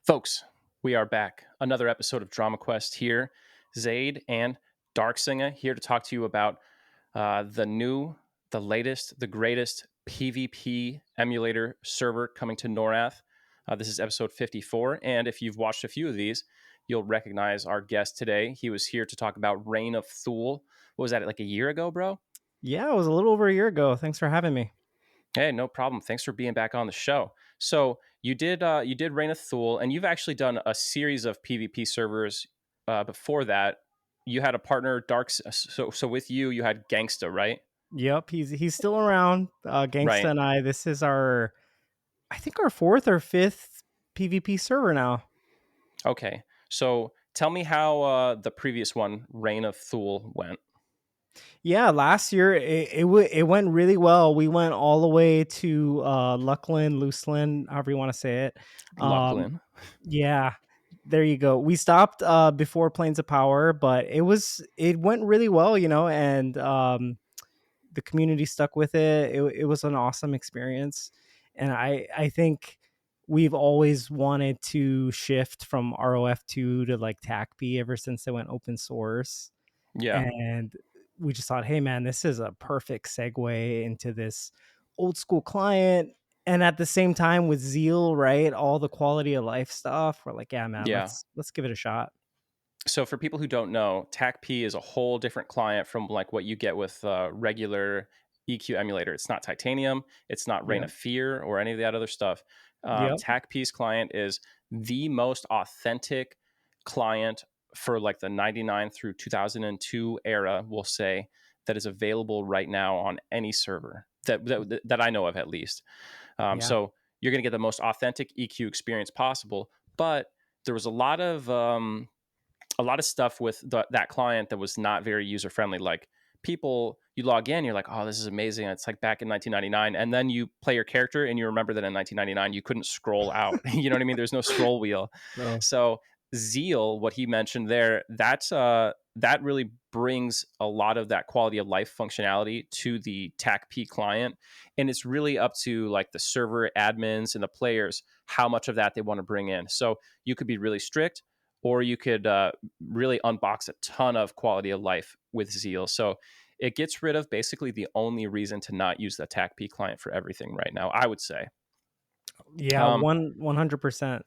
Folks, we are back. Another episode of DramaQuest here. Zaide and Darksinga here to talk to you about the latest, the greatest PvP emulator server coming to Norath. This is episode 54, and if you've watched a few of these, you'll recognize our guest today. He was here to talk about Reign of Thule. What was that, like a year ago, bro? Yeah, it was a little over a year ago. Thanks for having me. Hey, no problem. Thanks for being back on the show. So you did Reign of Thule, and you've actually done a series of PvP servers before that. You had a partner, So with you had Gangsta, right? Yep, he's still around. Gangsta Right. and I. This is I think our fourth or fifth PvP server now. Okay. So tell me how the previous one, Reign of Thule, went. Yeah, last year it went really well. We went all the way to Luckland, Looseland, however you want to say it. Um, Lachlan. yeah, there you go. We stopped before Planes of Power, but it went really well, and the community stuck with it. It was an awesome experience, and I think we've always wanted to shift from ROF2 to like TACP ever since they went open source, Yeah. and we just thought, hey man, this is a perfect segue into this old school client. And at the same time with Zeal, right, all the quality of life stuff, we're like, yeah man, Yeah. let's give it a shot. So for people who don't know, TACP is a whole different client from like what you get with regular EQ emulator. It's not Titanium. It's not Reign Yeah. of Fear or any of that other stuff. Yep. TACP's client is the most authentic client for like the 99 through 2002 era, we'll say, that is available right now on any server that I know of at least. Yeah. So you're going to get the most authentic EQ experience possible. But there was a lot of stuff with that client that was not very user friendly. Like people, you log in, you're like, oh, this is amazing. It's like back in 1999. And then you play your character and you remember that in 1999, you couldn't scroll out. You know what I mean? There's no scroll wheel. No. So Zeal, what he mentioned there, that really brings a lot of that quality of life functionality to the TACP client. And it's really up to like the server admins and the players, how much of that they want to bring in. So you could be really strict, or you could really unbox a ton of quality of life with Zeal. So it gets rid of basically the only reason to not use the TACP client for everything right now, I would say. Yeah, Um, 100%.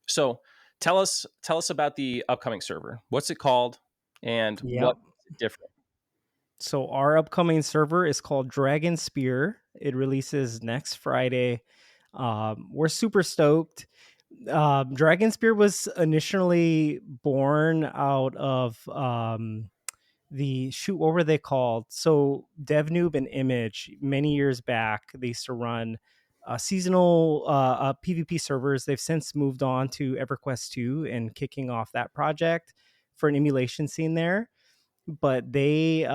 so tell us about the upcoming server. What's it called, and Yep. what is it different? So our upcoming server is called Dragonspear. It releases next Friday. We're super stoked. Dragonspear was initially born out of what were they called? So DevNoob and Image many years back, they used to run seasonal PvP servers. They've since moved on to EverQuest II and kicking off that project for an emulation scene there. But they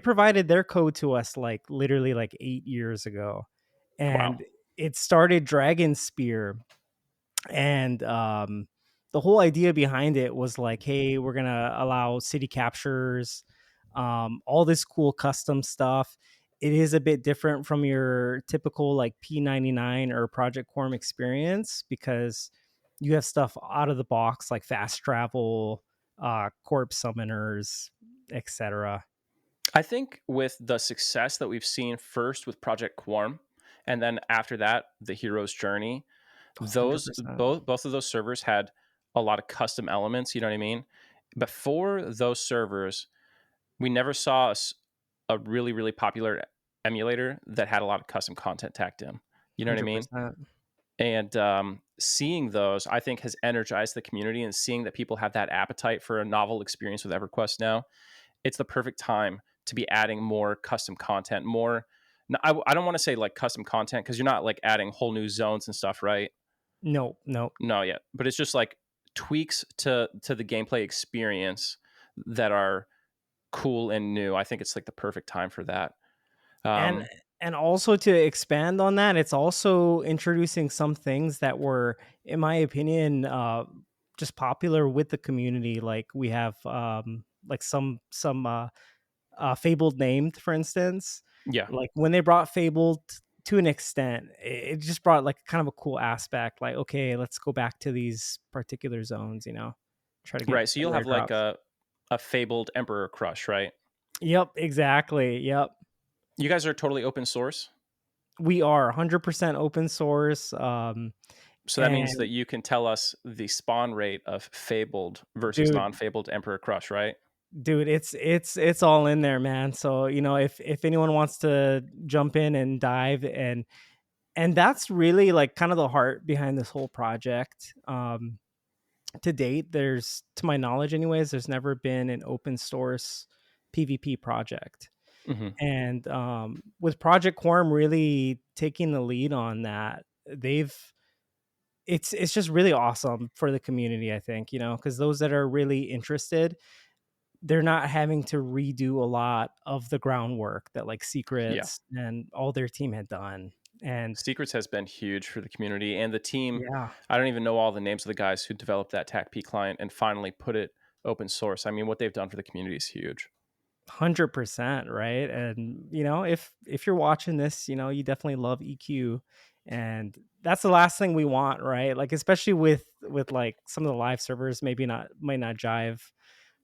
provided their code to us like literally like 8 years ago, Wow. and it started Dragonspear. And the whole idea behind it was like, hey, we're gonna allow city captures, all this cool custom stuff. It is a bit different from your typical like P99 or Project Quorum experience because you have stuff out of the box like fast travel, corpse summoners, etc. I think with the success that we've seen first with Project Quorum, and then after that, the hero's journey, those 100%. both of those servers had a lot of custom elements. You know what I mean? Before those servers, we never saw a really really popular emulator that had a lot of custom content tacked in. You know what I mean? 100%. And seeing those, I think, has energized the community, and seeing that people have that appetite for a novel experience with EverQuest now, it's the perfect time to be adding more custom content. More, I don't want to say like custom content because you're not like adding whole new zones and stuff, right? No, no. No, yet, but it's just like tweaks to the gameplay experience that are cool and new. I think it's like the perfect time for that. and Um, and also to expand on that, it's also introducing some things that were, in my opinion, just popular with the community. Like we have like some fabled named, for instance. yeah, Like when they brought fabled to an extent, it just brought like kind of a cool aspect. Like, okay, let's go back to these particular zones. Try to get Right. So you'll rare have like drops. a fabled Emperor Crush, right? Yep, exactly. Yep. You guys are totally open source. We are 100% open source. So that means that And you can tell us the spawn rate of fabled versus dude, non-fabled Emperor Crush, right? dude, it's all in there, man. So, if anyone wants to jump in and dive, and that's really like kind of the heart behind this whole project. To date, to my knowledge anyways, there's never been an open source PvP project. Hmm. And with Project Quorum really taking the lead on that, it's just really awesome for the community, I think, because those that are really interested, they're not having to redo a lot of the groundwork that like Yeah. Secrets and all their team had done. And Secrets has been huge for the community and the team. yeah, I don't even know all the names of the guys who developed that TACP client and finally put it open source. I mean, what they've done for the community is huge. 100%, right? And if you're watching this, you definitely love EQ, and that's the last thing we want, right? Like, especially with like some of the live servers, maybe not might not jive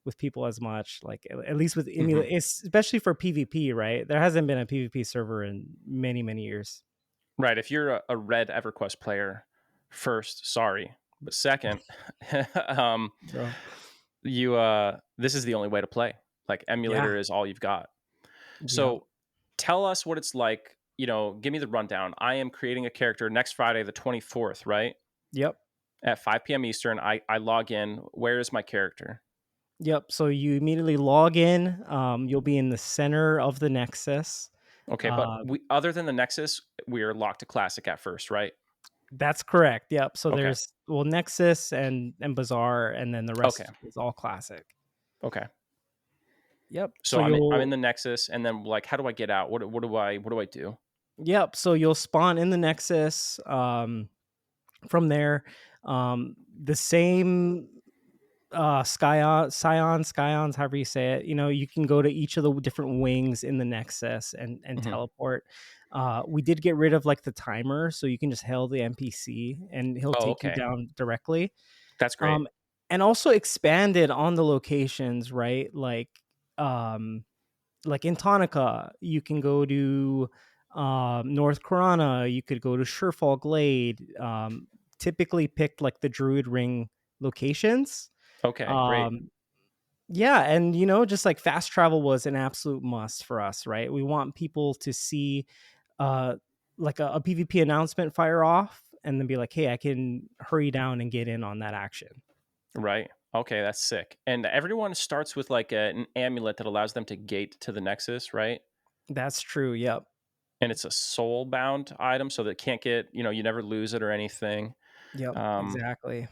with people as much, like at least with Hmm. emulator, especially for PvP, right? There hasn't been a PvP server in many, many years. Right. If you're a red EverQuest player, first, sorry. But second, um, Bro. you this is the only way to play. Like Yeah. emulator is all you've got. Yep. So tell us what it's like, give me the rundown. I am creating a character next Friday, the 24th, right? Yep. At 5 p.m. Eastern. I log in. Where is my character? Yep. So you immediately log in. You'll be in the center of the Nexus. Okay, but Uh, we other than the Nexus, we are locked to classic at first, right? That's correct. Yep. So Okay. there's Nexus and Bazaar, and then the Okay. rest is all classic. Okay. Yep. So So I'm in you'll the Nexus, and then like, how do I get out? What do I do? Yep. So you'll spawn in the Nexus. From there, the same scions, however you say it, you can go to each of the different wings in the Nexus and Hmm. teleport. We did get rid of like the timer, so you can just hail the NPC and he'll Oh, take you okay. down directly. That's great. um and also expanded on the locations, right? Like in Tonica, you can go to North Corana, you could go to Surefall Glade. Typically picked like the Druid Ring locations. Okay, great. um yeah, and just like fast travel was an absolute must for us, right? We want people to see uh like a PvP announcement fire off and then be like, hey, I can hurry down and get in on that action. Right. Okay, that's sick. And everyone starts with like an amulet that allows them to gate to the Nexus, right? That's true. Yep. And it's a soul bound item, so that it can't get, you never lose it or anything. Yep, Um, exactly.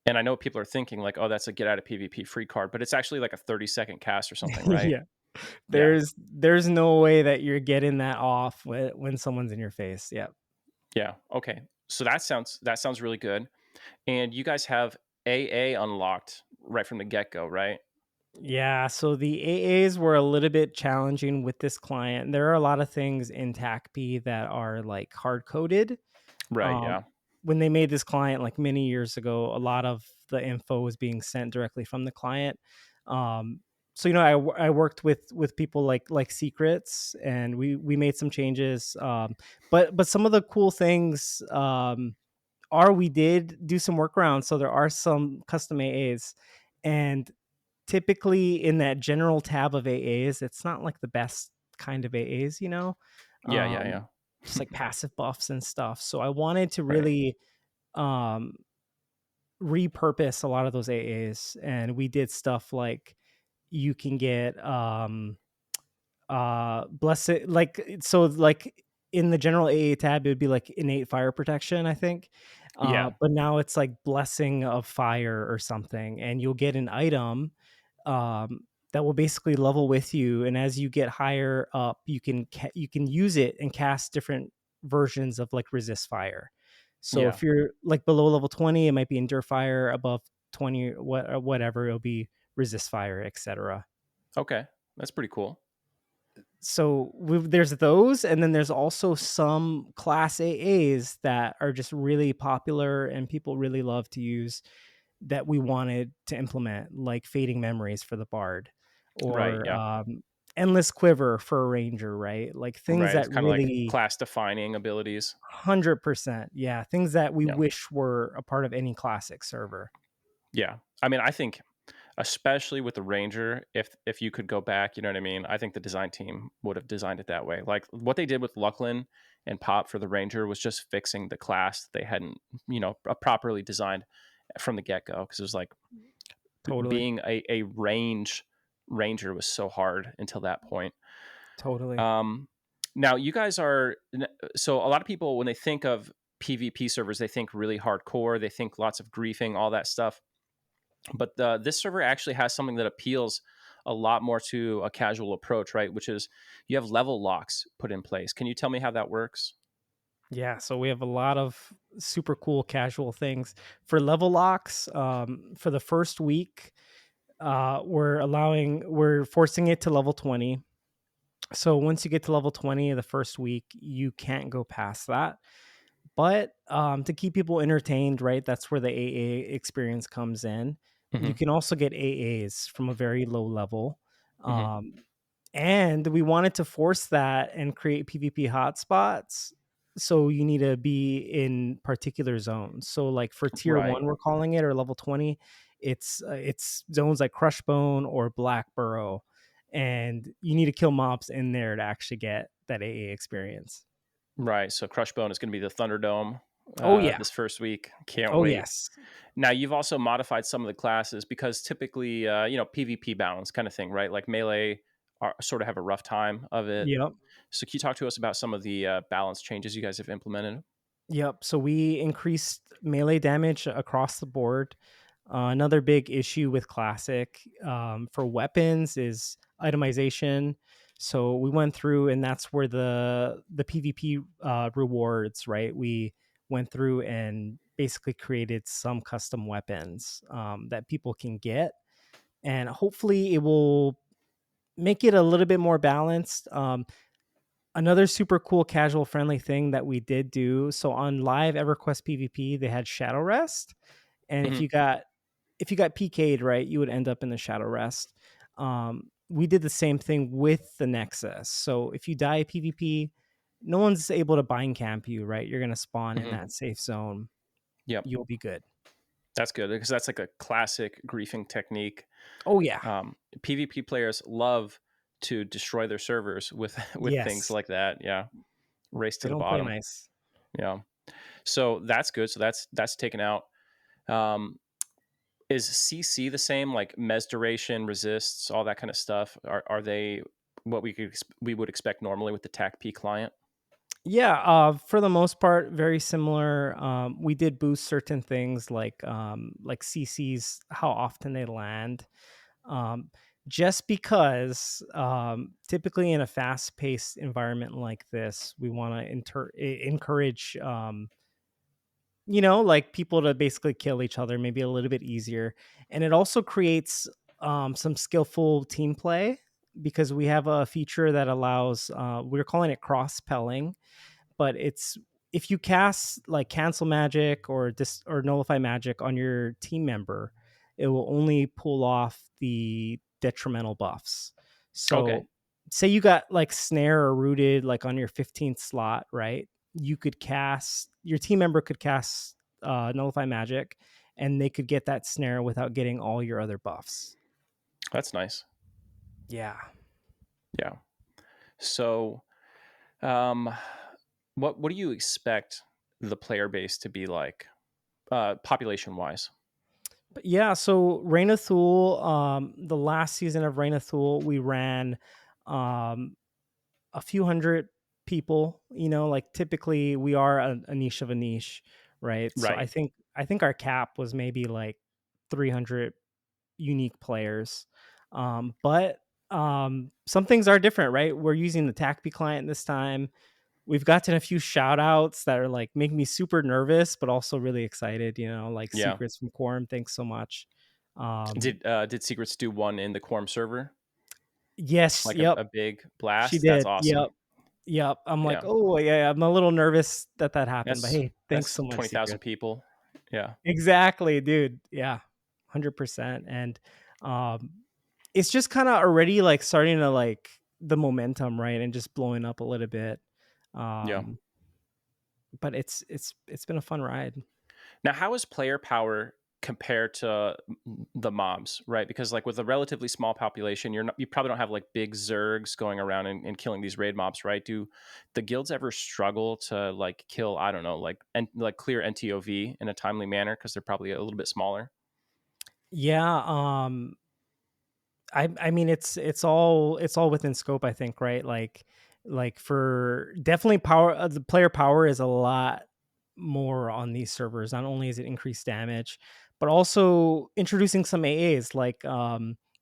and I know people are thinking like, oh, that's a get out of PvP free card, but it's actually like a 30-second cast or something, right? Yeah, Yeah. there's no way that you're getting that off when someone's in your face. Yep. Yeah. Okay. So that sounds really good. And you guys have AA unlocked right from the get go, right? Yeah, so the AAs were a little bit challenging with this client. There are a lot of things in TACP that are like hard coded. Right. Um, Yeah. when they made this client like many years ago, a lot of the info was being sent directly from the client. Um, so I worked with people like Secrets, and we made some changes. But some of the cool things are we did do some workarounds. So there are some custom AAs, and typically in that general tab of AAs, it's not like the best kind of AAs. Yeah. Yeah. Um, just like passive buffs and stuff. So I wanted to Right. really um, repurpose a lot of those AAs, and we did stuff like you can get blessed, like in the general AA tab it would be like innate fire protection, I think. Yeah. But now it's like blessing of fire or something, and you'll get an item um that will basically level with you, and as you get higher up you can use it and cast different versions of like resist fire. So Yeah. if you're like below level 20, it might be endure fire. Above 20 or whatever, it'll be resist fire, etc. Okay. That's pretty cool. So there's those, and then there's also some class AAs that are just really popular and people really love to use that we wanted to implement, like Fading Memories for the Bard, Right. or Yeah. Endless Quiver for a Ranger, right? Like things Right. It's that kind of like really class defining abilities. 100%, yeah, things that we Yeah. wish were a part of any classic server. Yeah. I mean, I think especially with the Ranger, if you could go back, you know what I mean? I think the design team would have designed it that way. Like what they did with Lucklin and Pop for the Ranger was just fixing the class they hadn't, properly designed from the get-go, because it was like Totally, being a range ranger was so hard until that point. totally. Um, Now you guys are, so a lot of people when they think of PvP servers, they think really hardcore, they think lots of griefing, all that stuff. But this server actually has something that appeals a lot more to a casual approach, right? Which is you have level locks put in place. Can you tell me how that works? Yeah, so we have a lot of super cool casual things for level locks. For the first week, we're forcing it to level 20. So once you get to level 20 the first week, you can't go past that. But to keep people entertained, right? That's where the AA experience comes in. You Hmm. can also get AAs from a very low level. Hmm. Um, and we wanted to force that and create PvP hotspots. So you need to be in particular zones. So like for tier Right. 1, we're calling it, or level 20, it's zones like Crushbone or Black Burrow. And you need to kill mobs in there to actually get that AA experience. Right. So Crushbone is going to be the Thunderdome Oh yeah. this first week. Can't Oh wait. yes. Now you've also modified some of the classes because typically, PvP balance kind of thing, right? Like melee sort of have a rough time of it. Yep. So can you talk to us about some of the balance changes you guys have implemented? Yep. So we increased melee damage across the board. Another big issue with Classic for weapons is itemization. So we went through, and that's where the PvP rewards, right? We went through and basically created some custom weapons that people can get, and hopefully it will make it a little bit more balanced. Another super cool casual friendly thing that we did do, so on live EverQuest PvP, they had Shadow Rest, and if Hmm. you got PK'd, right, you would end up in the Shadow Rest. We did the same thing with the Nexus. So if you die PvP, no one's able to bind camp you, right? You're gonna spawn in Hmm. that safe zone. Yep. You'll be good. That's good because that's like a classic griefing technique. Oh yeah. PvP players love to destroy their servers with with things Yes. like that. Yeah, race to They the don't play bottom. nice. Yeah, so that's good. So that's taken out. Um, is CC the same? Like mes duration, resists, all that kind of stuff. Are they what we would expect normally with the TAC P client? Yeah, for the most part, very similar. We did boost certain things like CCs, how often they land, um, just because typically in a fast-paced environment like this, we want to encourage like people to basically kill each other, maybe a little bit easier, and it also creates some skillful team play because we have a feature that allows we're calling it cross-pelling, but it's if you cast like cancel magic or nullify magic on your team member, it will only pull off the detrimental buffs. Okay, So say you got like snare or rooted like on your 15th slot, right? You could cast your team member could cast nullify magic, and they could get that snare without getting all your other buffs. that's nice. Yeah. Yeah. So, um, what do you expect the player base to be like, population wise? But yeah, so Rain of Thule, the last season of Rain of Thule, we ran um, a few hundred people. Like typically we are a niche of a niche, right? So Right. I think our cap was maybe like 300 unique players. But some things are different, right? We're using the TACP client this time. We've gotten a few shout outs that are like make me super nervous, but also really excited, like Yeah. Secrets from Quorum. Thanks so much. Um, Did Secrets do one in the Quorum server? Yes, like yep, a big she blast. That's did. awesome. Yep, yep. I'm like, Yeah. oh yeah, I'm a little nervous that that happened, but That's hey, thanks that's so much, 20,000 Secret. people. Yeah. Exactly, dude. Yeah, 100%. And um, it's just kind of already like starting to like the momentum, right, and just blowing up a little bit. Yeah. Um, but it's been a fun ride. Now, how is player power compared to the mobs, right? Because like with a relatively small population, you probably don't have like big zergs going around and killing these raid mobs, right? Do the guilds ever struggle to like kill, I don't know, like clear NTOV in a timely manner because they're probably a little bit smaller? Yeah, I mean it's all within scope, I think, right? Like for definitely power the player power is a lot more on these servers. Not only is it increased damage, but also introducing some AAs like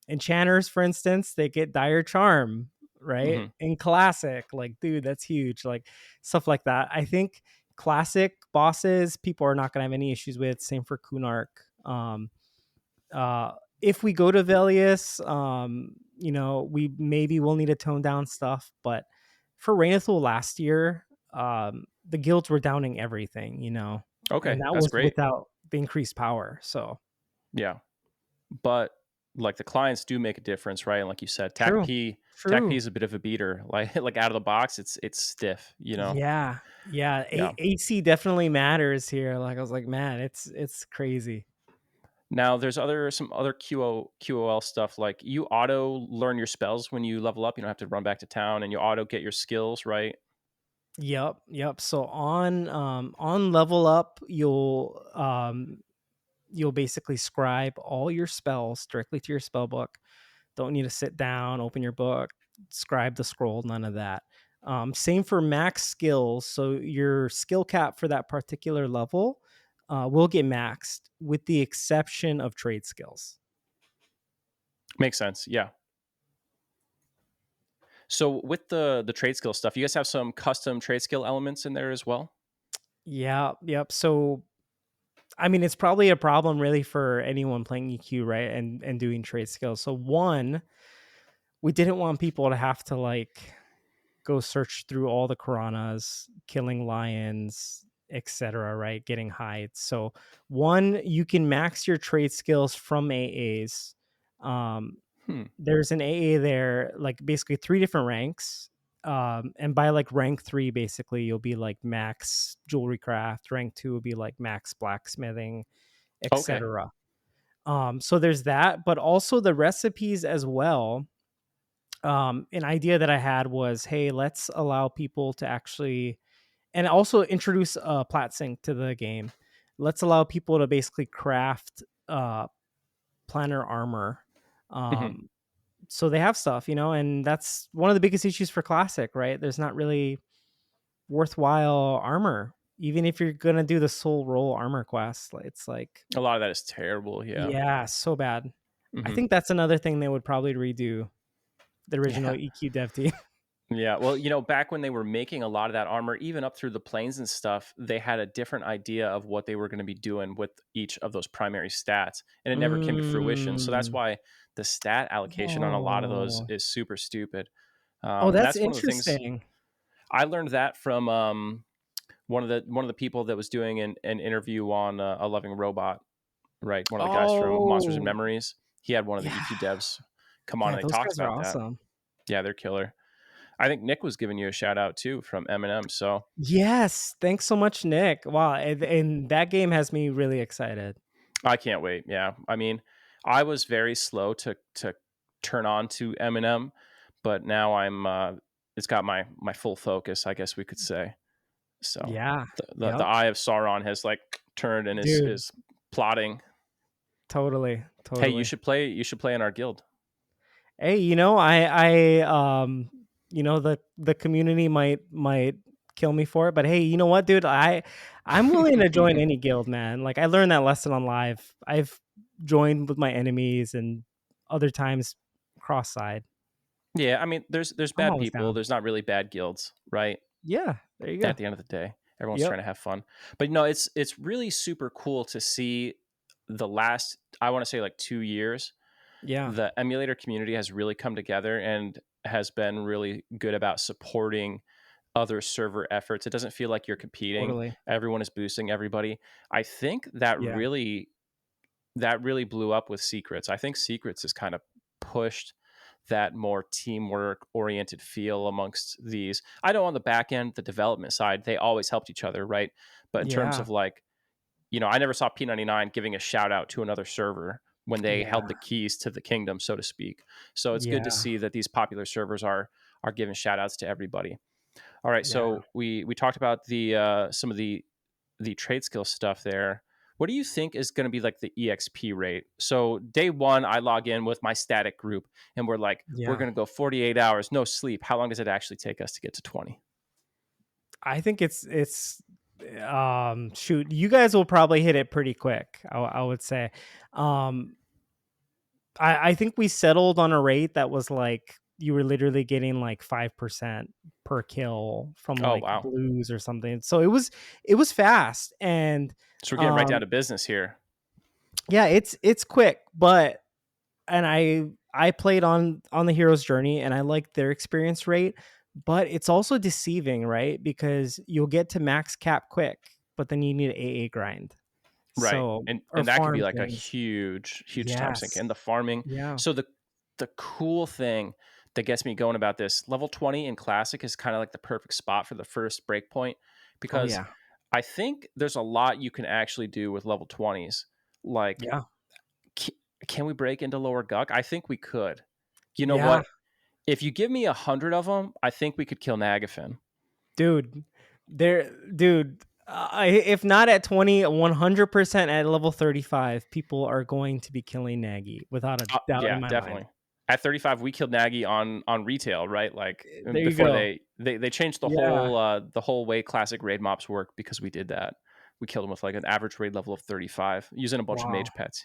enchanters, for instance, they get dire charm, right? Hmm. In classic, like dude, that's huge. Like stuff like that. I think classic bosses people are not gonna have any issues with. Same for Kunark. Uh, if we go to Velius, we maybe will need to tone down stuff. But for Rainathul last year, the guilds were downing everything, and Okay, that that's was great. without the increased power. So Yeah, but like the clients do make a difference, right? And like you said, true, TAC P true. is a bit of a beater. Like out of the box, it's stiff, you know. Yeah, yeah. Yeah. AC definitely matters here. Like I was like, man, it's crazy. Now there's some other QOL stuff like you auto learn your spells when you level up. You don't have to run back to town, and you auto get your skills, right? Yep, yep. So on level up, you'll basically scribe all your spells directly to your spell book. Don't need to sit down, open your book, scribe the scroll, none of that. Same for max skills. So your skill cap for that particular level will get maxed with the exception of trade skills. Makes sense. Yeah. So with the trade skill stuff, you guys have some custom trade skill elements in there as well. Yeah, yep. So I mean, it's probably a problem really for anyone playing EQ, right? And doing trade skills. So one, we didn't want people to have to like go search through all the Karanas, killing lions, etc., right? Getting hides. So one, you can max your trade skills from AAs. Um, Hmm. there's an AA there, like basically three different ranks. And by like rank 3, basically you'll be like max jewelry craft. Rank 2 will be like max blacksmithing, Okay. etc. So there's that, but also the recipes as well. An idea that I had was, hey, let's allow people to actually, and also introduce plat sync to the game. Let's allow people to basically craft planner armor. Hmm. Um, so they have stuff, and that's one of the biggest issues for classic, right? There's not really worthwhile armor, even if you're gonna do the soul roll armor quest. It's like, A lot of that is terrible. Yeah. yeah, so bad. I Hmm. think that's another thing they would probably redo the original Yeah. EQ dev team. Yeah, well, back when they were making a lot of that armor, even up through the planes and stuff, they had a different idea of what they were going to be doing with each of those primary stats, and it never came to fruition. So that's Mm. why the stat allocation on a lot of those Oh. is super stupid. Oh, And that's that's one of the things interesting. I learned that from one of the people that was doing an interview on a Loving Robot, right? One of the guys from Monsters and Oh, Memories. He had one of the yeah. EQ devs come on Yeah, and they those talked guys are about that. awesome. Yeah, they're killer. I think Nick was giving you a shout out too from Eminem. So Yes, thanks so much, Nick. Wow, and that game has me really excited. I can't wait. Yeah, I mean, I was very slow to turn on to Eminem, but now I'm. It's got my full focus, I guess we could say. So Yeah. the Yep. eye of Sauron has like turned and is Dude, is plotting. totally, Hey, you totally. should play. You should play in our guild. Hey, the community might kill me for it, but hey, you know what, dude? I'm willing to join any guild, man. Like I learned that lesson on live. I've joined with my enemies and other times cross side. Yeah, I mean, there's I'm bad always people. down. There's not really bad guilds, right? Yeah, there you go. At the end of the day, everyone's Yep. trying to have fun. But no, it's really super cool to see the last, I want to say like 2 years. Yeah. the emulator community has really come together and has been really good about supporting other server efforts. It doesn't feel like you're competing. Totally. Everyone is boosting everybody. I think Yeah. that really blew up with Secrets. I think Secrets has kind of pushed that more teamwork oriented feel amongst these. I know on the back end, the development side, they always helped each other, right? But in terms Yeah. of like, I never saw P99 giving a shout out to another server when they Yeah. held the keys to the kingdom, so to speak. So it's good to Yeah. see that these popular servers are giving shout outs to everybody. All right, Yeah. so we talked about the some of the trade skill stuff there. What do you think is going to be like the EXP rate? So day one, I log in with my static group, and we're like, we're Yeah. going to go 48 hours, no sleep. How long does it actually take us to get to 20? I think it's shoot, you guys will probably hit it pretty quick. I would say. Um I think we settled on a rate that was like you were literally getting like 5% per kill from Oh like wow! blues or something. So it was fast and So we're getting right down um to business here. yeah, it's quick, but and I played on the hero's journey and I liked their experience rate, but it's also deceiving, right? Because you'll get to max cap quick, but then you need an AA grind. Right. So or And that could be farm like a things. huge time sink. Yes. And the farming. Yeah. So the cool thing that gets me going about this, level 20 in classic is kind of like the perfect spot for the first breakpoint, Oh because yeah. I think there's a lot you can actually do with level 20s. Like, Yeah. ca- can we break into lower guck? I think we could. You know Yeah. what? If you give me 100 of them, I think we could kill Nagafin. Dude, dude, if not at 20, 100% at level 35, people are going to be killing Nagy without a doubt in Yeah, my mind. definitely. At 35, we killed Nagy on retail, right? Like There you before go. they changed Yeah. the whole way classic raid mobs work because we did that. We killed him with like an average raid level of 35 using a bunch of Wow. mage pets.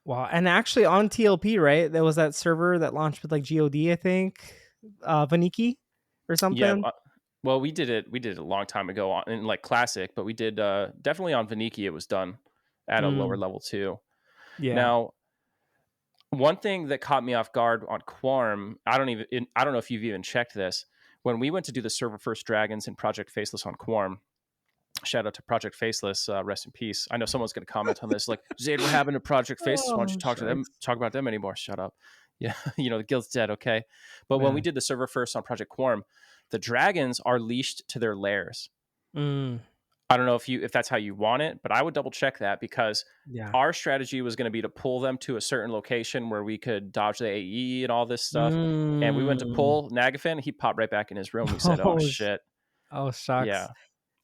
Wow. And actually on TLP, right? There was that server that launched with like GOD, I think. Vaniki or Yeah, something. well, we did it a long time ago on in like classic, but we did definitely on Vaniki it was done at a lower Mm, level too. yeah. Now, one thing that caught me off guard on Quarm, I don't know if you've even checked this. When we went to do the server first dragons in Project Faceless on Quarm, shout out to Project Faceless, rest in peace. I know someone's going to comment on this, like, Zaide, what happened to Project Faceless? Why don't you Oh, talk to them, shucks. talk about them anymore? Shut up. Yeah, the guild's dead, okay. But when we Yeah. did the server first on Project Quarm, the dragons are leashed to their lairs. Mm, I don't know if that's how you want it, but I would double check that, because yeah. our strategy was going to be to pull them to a certain location where we could dodge the AE and all this stuff. And we went to Mm. pull Nagafin. He popped right back in his room. We said, "Oh Oh, shit, oh, shucks. yeah."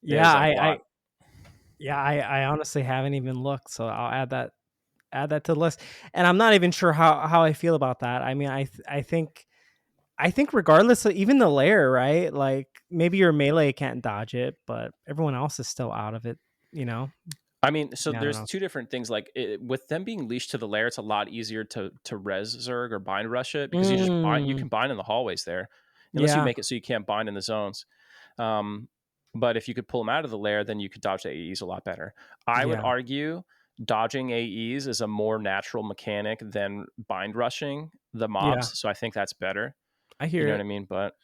Yeah, There's like a lot. I honestly haven't even looked, so I'll add that to the list. And I'm not even sure how I feel about that. I mean, I think regardless of even the layer, right? Like maybe your melee can't dodge it, but everyone else is still out of it, you know? I mean, so Yeah, I don't there's know. two different things. Like with them being leashed to the lair, it's a lot easier to res Zerg or bind rush it, because you Mm, can bind in the hallways there, unless you yeah, make it so you can't bind in the zones. Um, but if you could pull them out of the lair, then you could dodge the AEs a lot better. I would yeah, argue dodging AEs is a more natural mechanic than bind rushing the yeah. mobs. So I think that's better. I You hear know what I it. mean? But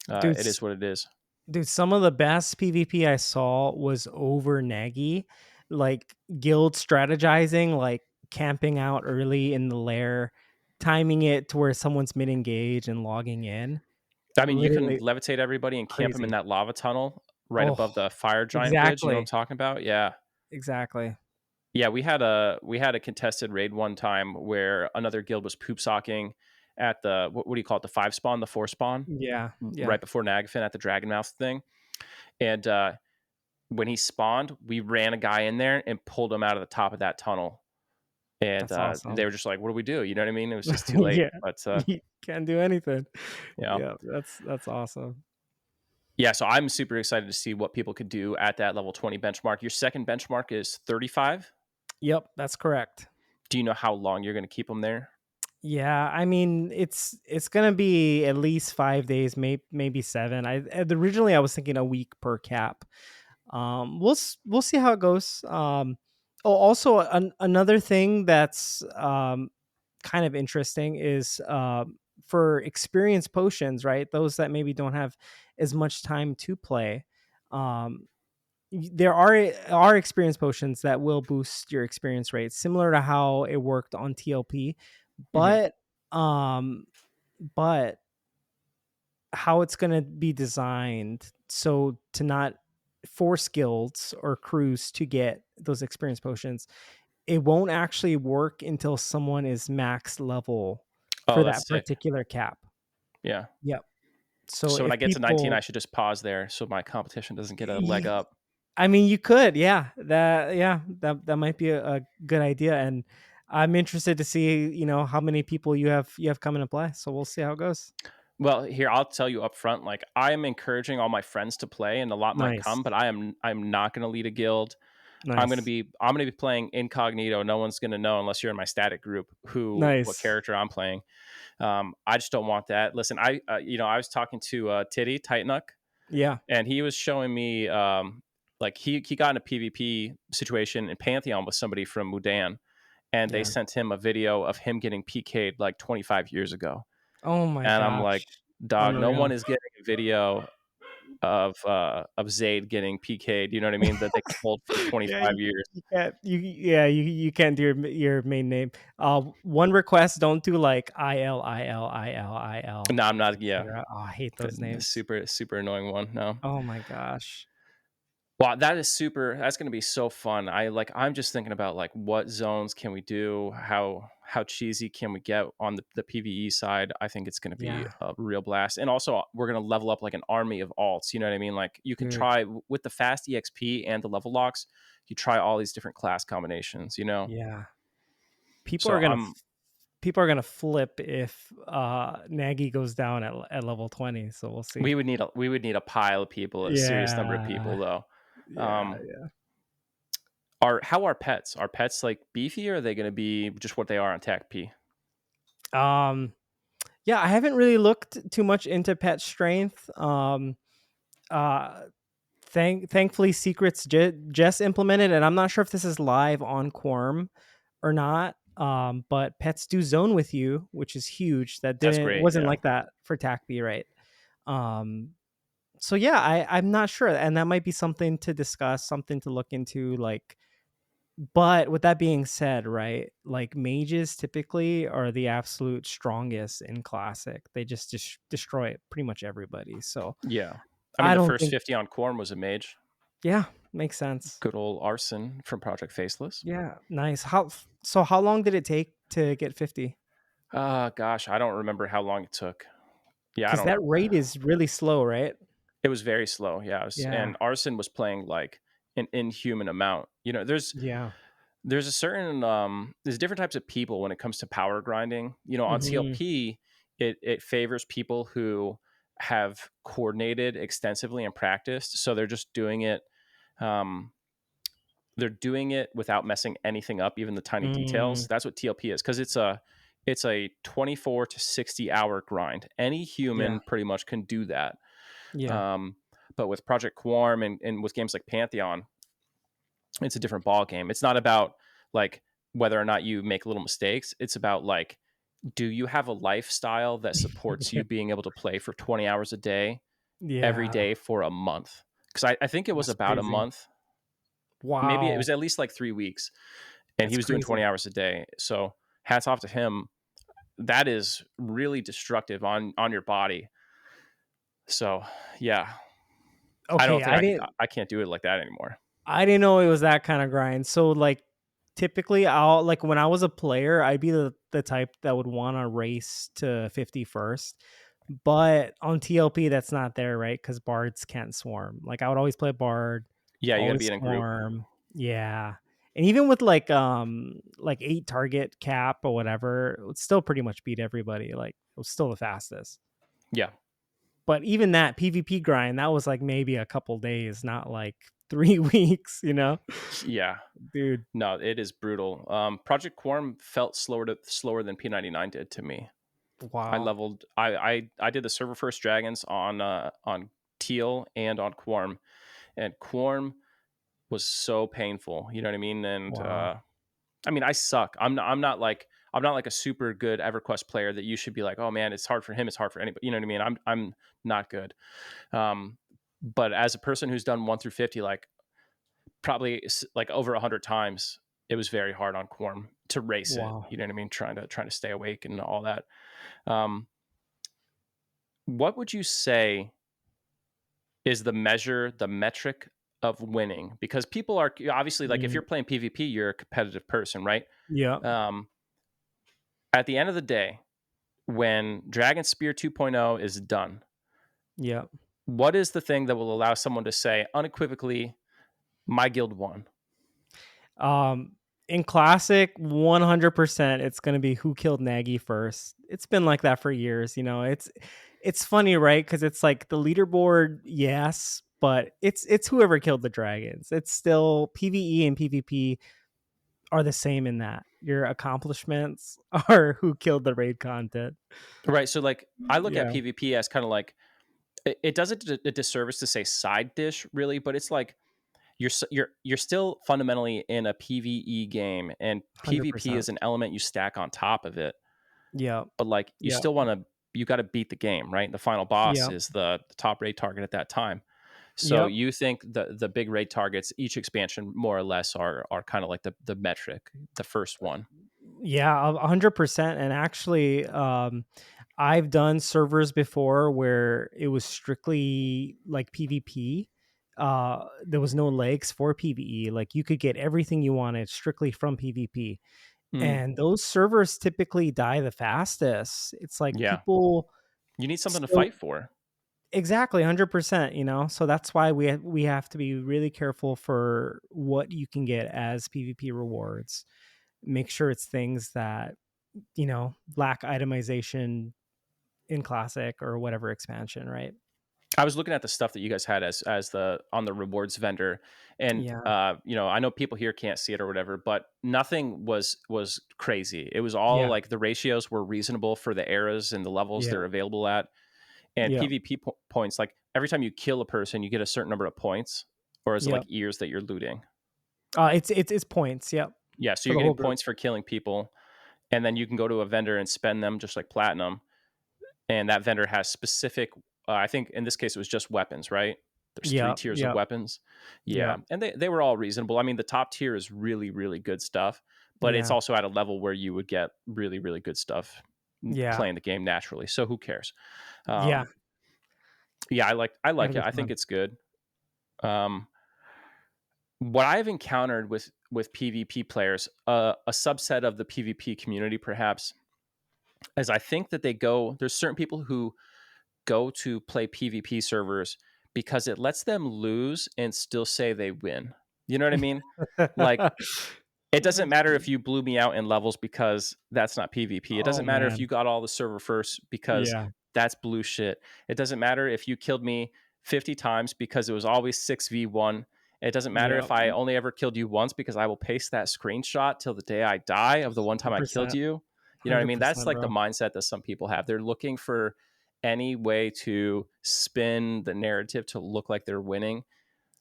Dude, it is what it is. dude, some of the best PvP I saw was over Nagy, like guild strategizing, like camping out early in the lair, timing it to where someone's mid engage and logging in. I mean, you can Literally levitate everybody and camp them in crazy. that lava tunnel right Oh, above the fire giant bridge. You know what I'm exactly. talking about? Yeah. Exactly. Yeah, we had a contested raid one time where another guild was poop socking at the what do you call it, the 5 spawn, the 4 spawn, Yeah. Yeah. right before Nagafin at the dragon mouth thing. And when he spawned, we ran a guy in there and pulled him out of the top of that tunnel. And That's they awesome. were just like, "What do we do?" You know what I mean? It was just too late. Yeah. But You can't do anything. yeah, Yeah, that's awesome. yeah. So I'm super excited to see what people could do at that level 20 benchmark. Your second benchmark is 35. Yep, that's correct. Do you know how long you're going to keep them there? Yeah, I mean, it's gonna be at least 5 days, maybe seven. Originally I was thinking a week per cap. We'll see how it goes. Oh, also another thing that's kind of interesting is for experience potions, right? Those that maybe don't have as much time to play. Um, there are experience potions that will boost your experience rate, similar to how it worked on TLP, Hmm. but um, but how it's going to be designed so to not force guilds or crews to get those experience potions, it won't actually work until someone is max level Oh, for that's that sick. particular cap. Yeah. Yep. So So when I if get to 19, I people, should just pause there so my competition doesn't get a leg up. I mean, you could, that might be a good idea, and I'm interested to see, how many people you have coming to play. So we'll see how it goes. Well, here I'll tell you up front. Like I am encouraging all my friends to play, and a lot might Nice, come. But I'm not going to lead a guild. nice, I'm gonna be playing incognito. No one's gonna know unless you're in my static group what nice. character I'm playing. I just don't want that. Listen, I was talking to Titty Titanuk, Yeah, and he was showing me like he got in a PvP situation in Pantheon with somebody from Mudan, and they yeah. sent him a video of him getting PK'd like 25 years ago, Oh my and I'm like, gosh, dog, no unreal. one is getting a video of Zaide getting PK'd. You know what I mean? That they can hold for Yeah, 25 years. you can't you can't do your main name. One request, don't do like IL, No, I'm not. Yeah, etc. Oh, I hate those the names. super annoying one. No. Oh my gosh. Wow, that is super. That's going to be so fun. I'm just thinking about like what zones can we do? How cheesy can we get on the PvE side? I think it's going to be Yeah, a real blast. And also we're going to level up like an army of alts, you know what I mean? Like you can dude. try with the fast EXP and the level locks, you try all these different class combinations, you know? Yeah. People So are gonna I'm people are gonna flip if Nagy goes down at level 20, so we'll see. we would need a pile of people, a serious number of people Yeah. though. Yeah, Um yeah. are how are pets? Are pets like beefy or are they going to be just what they are on TAC P? Um yeah, I haven't really looked too much into pet strength. Uh Thankfully secrets just implemented, and I'm not sure if this is live on Quorum or not. But pets do zone with you, which is huge. That That's didn't great. wasn't Yeah. like that for TACB, right? um so yeah, I'm not sure, and that might be something to discuss, something to look into, like. But with that being said, right, like mages typically are the absolute strongest in classic. They just destroy pretty much everybody, so Yeah. I mean, I the don't first think. 50 on Quorum was a mage. Yeah, makes sense. Good old Arson from Project Faceless. Yeah, nice. How long did it take to get 50? Gosh, I don't remember how long it took. Yeah, I Because don't. that rate is really slow, right? It was very slow. Yeah. Yeah. And Arson was playing like an inhuman amount. You know, Yeah. there's a certain, there's different types of people when it comes to power grinding. You know, on Hmm. TLP, it favors people who have coordinated extensively and practiced. So they're just doing it. Um, they're doing it without messing anything up, even the tiny Mm, details. That's what TLP is because it's a 24 to 60 hour grind. Any yeah. human pretty much can do that. Yeah. Um, but with Project Quorum and with games like Pantheon, it's a different ball game. It's not about like whether or not you make little mistakes. It's about like, do you have a lifestyle that supports you being able to play for 20 hours a day every Yeah. day for a month? Because I think it was That's about a crazy. month. Maybe it Wow. was at least like 3 weeks, and he That's was doing 20 crazy. hours a day. So hats off to him. That is really destructive on your body. So yeah, I don't Okay, think I can't do it like that anymore. I didn't know it was that kind of grind. So like typically I'll like when I was a player, I'd be the type that would want to race to 50 first. But on TLP that's not there, right? Cuz bards can't swarm. Like I would always play bard, Yeah, you got to always be in a group. swarm. Yeah. And even with like 8 target cap or whatever, it would still pretty much beat everybody. Like it was still the fastest. Yeah, But even that PvP grind, that was like maybe a couple days, not like 3 weeks, yeah. Dude, No, it is brutal. Project Quorum felt slower than P99 did to me. I wow. leveled. I did the server first dragons on Teal and on Quorum, and Quorum was so painful. You know what I mean? And Wow. I mean, I suck. I'm not like a super good EverQuest player that you should be like, oh man, it's hard for him. It's hard for anybody. You know what I mean? I'm not good. Um, but as a person who's done 1 through 50, like probably like over 100 times, it was very hard on Quorum to race it. Wow. You know what I mean? Trying to stay awake and all that. Um, what would you say is the metric of winning? Because people are obviously like, if Mm, you're playing PvP, you're a competitive person, right? yeah. Um, at the end of the day, when Dragonspear 2.0 is done, Yeah. what is the thing that will allow someone to say unequivocally, my guild won? Um, in classic, 100%, it's gonna be who killed Nagy first. It's been like that for years. It's funny, right? Because it's like the leaderboard, yes, but it's whoever killed the dragons. It's still PVE and PvP are the same in that your accomplishments are who killed the raid content. Right. So like I look at Yeah, PvP as kind of like it does it a disservice to say side dish really, but it's like you're still fundamentally in a PvE game, and PvP 100%. is an element you stack on top of it. Yeah, But like you yeah, still want to you got to beat the game, right? The final boss yeah, is the top raid target at that time. So yep. you think the big raid targets each expansion more or less are kind of like the metric, the first one. Yeah, 100%. And actually, I've done servers before where it was strictly like PvP. There was no legs for PvE. Like you could get everything you wanted strictly from PvP. Mm, And those servers typically die the fastest. It's like yeah, people you need something to still fight for. exactly 100%, So that's why we have to be really careful for what you can get as PvP rewards. Make sure it's things that lack itemization in classic or whatever expansion, right? I was looking at the stuff that you guys had as the on the rewards vendor, and Yeah. I know people here can't see it or whatever, but nothing was crazy. It was all Yeah. like the ratios were reasonable for the eras and the levels Yeah. they're available at, and Yeah. PvP points. Like every time you kill a person, you get a certain number of points, or is it Yeah. like ears that you're looting? It's points. Yep. Yeah, so For you're the getting whole group. points for killing people, and then you can go to a vendor and spend them just like platinum, and that vendor has specific. I think in this case it was just weapons, right? There's three Yeah. tiers of Yeah. weapons. Yeah. Yeah, and they were all reasonable. I mean, the top tier is really really good stuff, but it's Yeah. also at a level where you would get really really good stuff Yeah. playing the game naturally. So who cares? Yeah. Um, yeah, I like That'll it. be I think fun. it's good. Um, what I've encountered with PvP players, a subset of the PvP community, perhaps, is I think that there's certain people who go to play PvP servers because it lets them lose and still say they win. You know what I mean? Like it doesn't matter if you blew me out in levels because that's not PvP. It Oh doesn't matter if man. you got all the server first because Yeah. that's blue shit. It doesn't matter if you killed me 50 times because it was always 6v1. It doesn't matter Yeah. if I only ever killed you once because I will paste that screenshot till the day I die of the one time I killed 100%. you. You know what I mean? That's 100%, like the bro. mindset that some people have. They're looking for any way to spin the narrative to look like they're winning.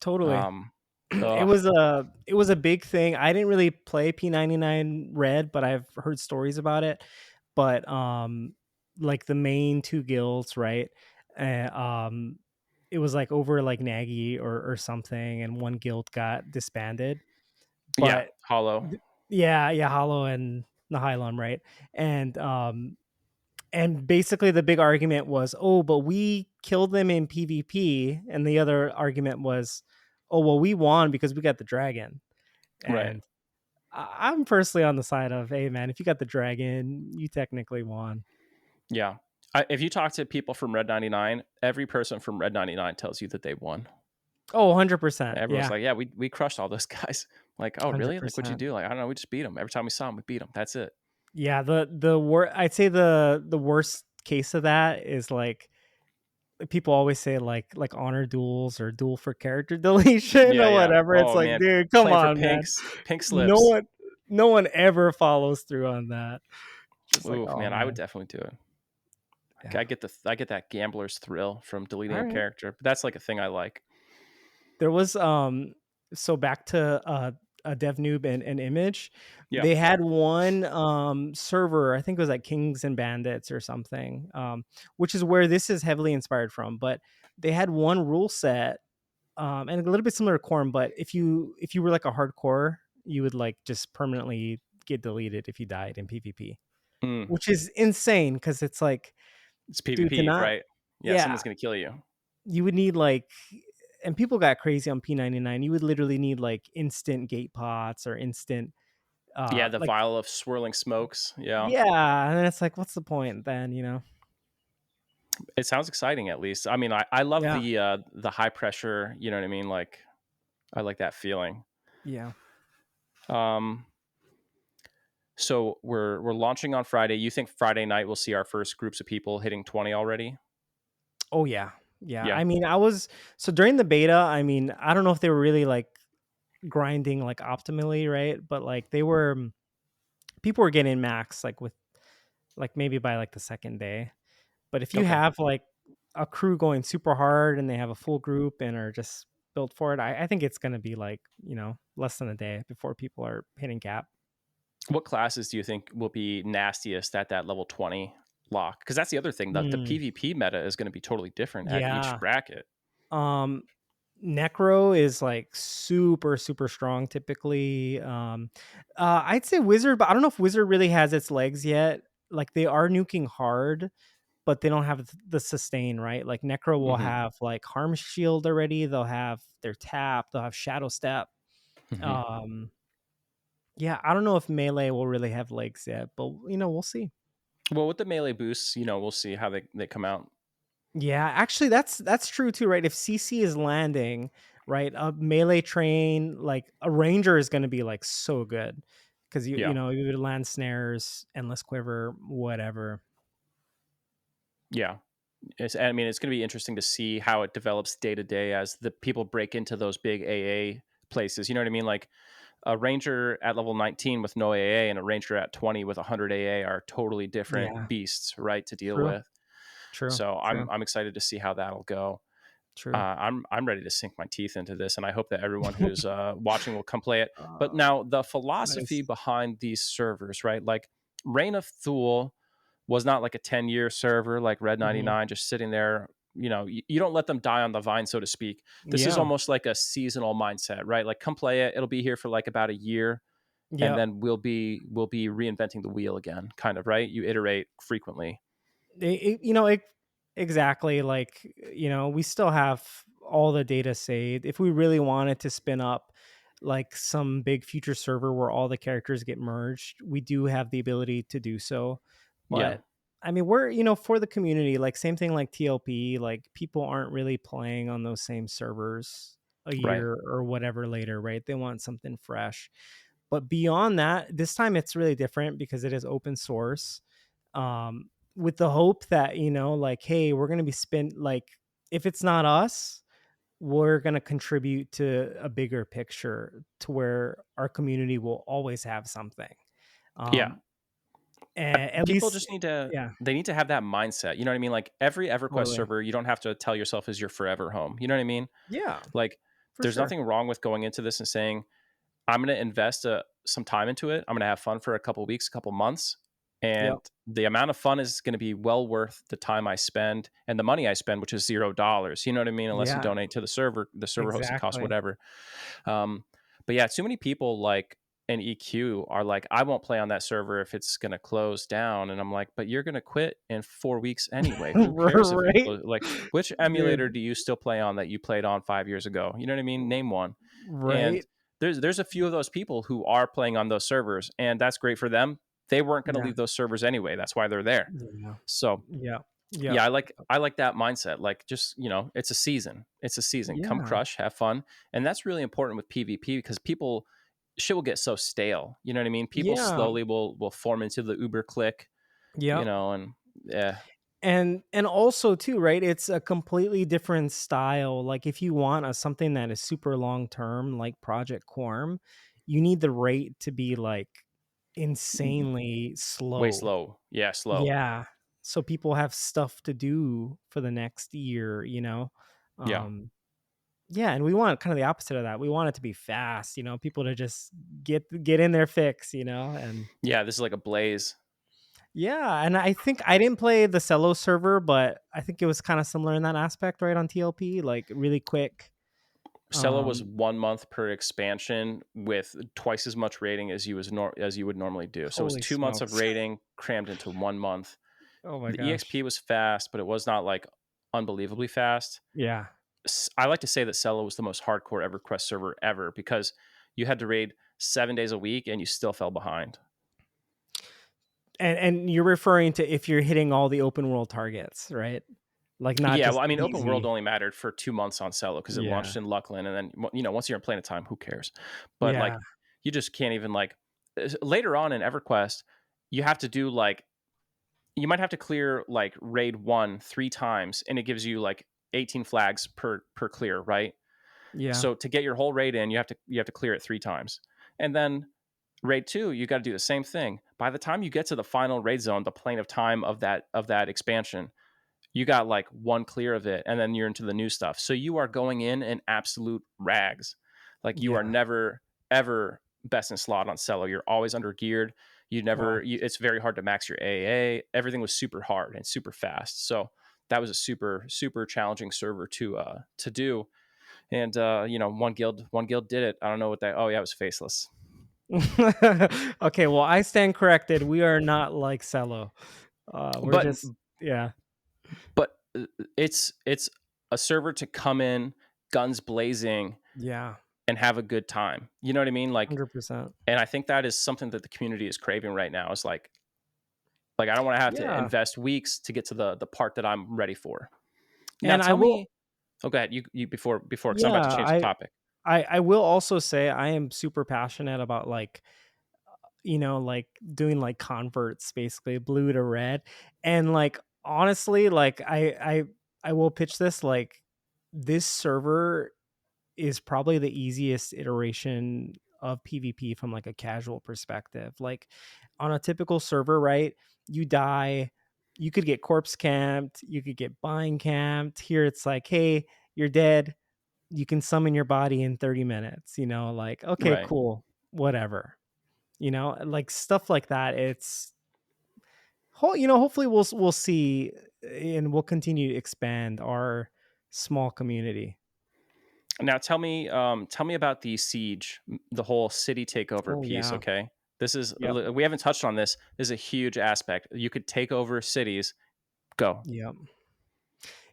Totally. Um, It ugh. was a big thing. I didn't really play P99 Red, but I've heard stories about it. But like the main two guilds, right? Uh, um it was like over like Nagy or something, and one guild got disbanded. Yeah, But hollow. yeah, yeah, Hollow and Nihilum, right? And and basically the big argument was, oh, but we killed them in PvP, and the other argument was, oh, well, we won because we got the dragon. Right. And I'm personally on the side of, hey, man, if you got the dragon, you technically won. Yeah. If you talk to people from Red 99, every person from Red 99 tells you that they won. Oh, 100%. Everyone's Yeah, like, yeah, we crushed all those guys. Like, oh, really? Like, what'd you 100%. do? Like, I don't know. We just beat them. Every time we saw them, we beat them. That's it. Yeah, I'd say the worst case of that is like people always say like honor duels or duel for character deletion Yeah, or yeah. whatever. It's Oh, like, man. dude, come Playing for on, man. pinks, pink No slips. one no one ever follows through on that. Just like, Oof, oh man. I would man. definitely do it. Yeah. I get that gambler's thrill from deleting All a right. character. But that's like a thing I like. There was so back to Dev Noob and Image. Yeah. They had one server, I think it was like Kings and Bandits or something, which is where this is heavily inspired from. But they had one rule set, and a little bit similar to Corm. But if you were like a hardcore, you would like just permanently get deleted if you died in PvP, Mm. which is insane because it's like, It's dude, to PvP, not, right? Yeah, yeah, someone's gonna kill you. you would need like, and people got crazy on P99. You would literally need like instant gate pots or instant, Yeah, the like, vial of swirling smokes. Yeah. yeah, and then it's like, what's the point then? It sounds exciting at least. I mean, I love Yeah, the high pressure, you know what I mean? Like I like that feeling. yeah. Um so we're launching on Friday. You think Friday night we'll see our first groups of people hitting 20 already? Oh yeah, yeah. Yeah. I mean, so during the beta. I mean, I don't know if they were really like grinding like optimally, right? But like people were getting max like with like maybe by like the second day. But if you Okay. have like a crew going super hard and they have a full group and are just built for it, I think it's going to be like, less than a day before people are hitting cap. What classes do you think will be nastiest at that level 20 lock? Because that's the other thing. The Mm, PvP meta is going to be totally different at each yeah. bracket. Um, Necro is like super, super strong typically. I'd say Wizard, but I don't know if Wizard really has its legs yet. Like they are nuking hard, but they don't have the sustain, right? Like Necro will Hmm. have like Harm Shield already. They'll have their tap. They'll have Shadow Step. Hmm. Um, yeah, I don't know if Melee will really have legs yet, but we'll see. Well, with the melee boosts, we'll see how they come out. Yeah, actually, that's true too, right? If CC is landing, right, a melee train like a ranger is going to be like so good because you you Yeah. know you would land snares, endless quiver, whatever. Yeah. I mean, it's going to be interesting to see how it develops day to day as the people break into those big AA places. You know what I mean? Like a ranger at level 19 with no AA and a ranger at 20 with 100 AA are totally different Yeah, beasts, right, to deal true, with. true, So true, I'm excited to see how that'll go. true. I'm ready to sink my teeth into this, and I hope that everyone who's watching will come play it. But uh, now the philosophy nice. behind these servers, right? Like Reign of Thule was not like a 10-year server like Red Hmm. 99 just sitting there. You don't let them die on the vine, so to speak. This is Yeah, almost like a seasonal mindset, right? Like come play it. It'll be here for like about a year, and yeah. then we'll be reinventing the wheel again, kind of, right? You iterate frequently. Exactly. Like, we still have all the data saved. If we really wanted to spin up like some big future server where all the characters get merged, we do have the ability to do so. Yeah, But I mean, we're, for the community, like same thing like TLP, like people aren't really playing on those same servers a right. year or whatever later, right? They want something fresh. But beyond that, this time it's really different because it is open source. With the hope that, like, hey, we're going to be like, if it's not us, we're going to contribute to a bigger picture to where our community will always have something. Yeah. Um, and at People least, just need to yeah, they need to have that mindset. You know what I mean? Like every EverQuest totally. server, you don't have to tell yourself is your forever home. You know what I mean? Yeah, Like for there's sure. nothing wrong with going into this and saying, I'm going to invest some time into it. I'm going to have fun for a couple weeks, a couple months. And Yep. the amount of fun is going to be well worth the time I spend and the money I spend, which is $0. You know what I mean? Unless you Yeah, donate to the server hosting costs, exactly. whatever. Um, but yeah, too many people like an EQ are like, I won't play on that server if it's going to close down. And I'm like, but you're going to quit in 4 weeks anyway. Who cares if it Right. like, which emulator Dude. do you still play on that you played on 5 years ago? You know what I mean? Name one. And Right. there's a few of those people who are playing on those servers, and that's great for them. They weren't going to Yeah. leave those servers anyway. That's why they're there. Yeah. So Yeah. Yeah. yeah, I like that mindset. Like just, it's a season. It's a season. Come Yeah. crush, have fun. And that's really important with PvP because people shit will get so stale. You know what I mean? People Yeah. slowly will form into the Uber clique, Yeah. and yeah. And also too, right, it's a completely different style. Like if you want something that is super long term like Project Quorum, you need the rate to be like insanely Way slow. slow. Yeah, slow. Yeah, so people have stuff to do for the next year. Yeah. um Yeah, and we want kind of the opposite of that. We want it to be fast, people to just get in their fix, and Yeah, this is like a blaze. yeah, and I think I didn't play the Cello server, but I think it was kind of similar in that aspect, right, on TLP, like really quick. Cello was Um, 1 month per expansion with twice as much rating as as you would normally do. So it was Holy 2 months of smokes. rating crammed into 1 month. Oh my The gosh. EXP was fast, but it was not like unbelievably fast. Yeah. I like to say that Cello was the most hardcore EverQuest server ever because you had to raid 7 days a week and you still fell behind. And you're referring to if you're hitting all the open world targets, right? Like not Yeah, just well, I mean, open world easy. only mattered for 2 months on Cello because it Yeah. launched in Luckland, and then once you're in Planet Time, who cares? But Yeah. like, you just can't even like later on in EverQuest, you have to do like you might have to clear like raid 1 3 times, and it gives you like 18 flags per clear, right? Yeah. So to get your whole raid in, you have to clear it 3 times, and then raid 2, you got to do the same thing. By the time you get to the final raid zone, the plane of time of that expansion, you got like one clear of it, and then you're into the new stuff. So you are going in absolute rags. Like you are Yeah. never ever best in slot on Cello. You're always under geared. Wow. It's very hard to max your AA. Everything was super hard and super fast. So that was a super challenging server to do. And one guild did it. I don't know what that. Oh yeah, it was Faceless. Okay, well, I stand corrected. We are not like Cello. We're But just yeah. but it's a server to come in guns blazing Yeah. and have a good time. You know what I mean? Like, 100%. and I think that is something that the community is craving right now. Is like I don't want to have to Yeah. invest weeks to get to the part that I'm ready for. Now And I tell will me. Oh, go ahead. You before because I'm about to yeah, change the topic. I will also say I am super passionate about like like doing like converts, basically blue to red. And like honestly, like I will pitch this, like this server is probably the easiest iteration of PvP from like a casual perspective. Like on a typical server, right? You die, you could get corpse camped, you could get bind camped. Here it's like, hey, you're dead. You can summon your body in 30 minutes, like, okay, Right. cool, whatever. Like stuff like that. It's hopefully we'll see and we'll continue to expand our small community. Now tell me about the siege, the whole city takeover Oh piece. yeah. Okay, this is Yep. we haven't touched on this. This is a huge aspect. You could take over cities. Go. Yep.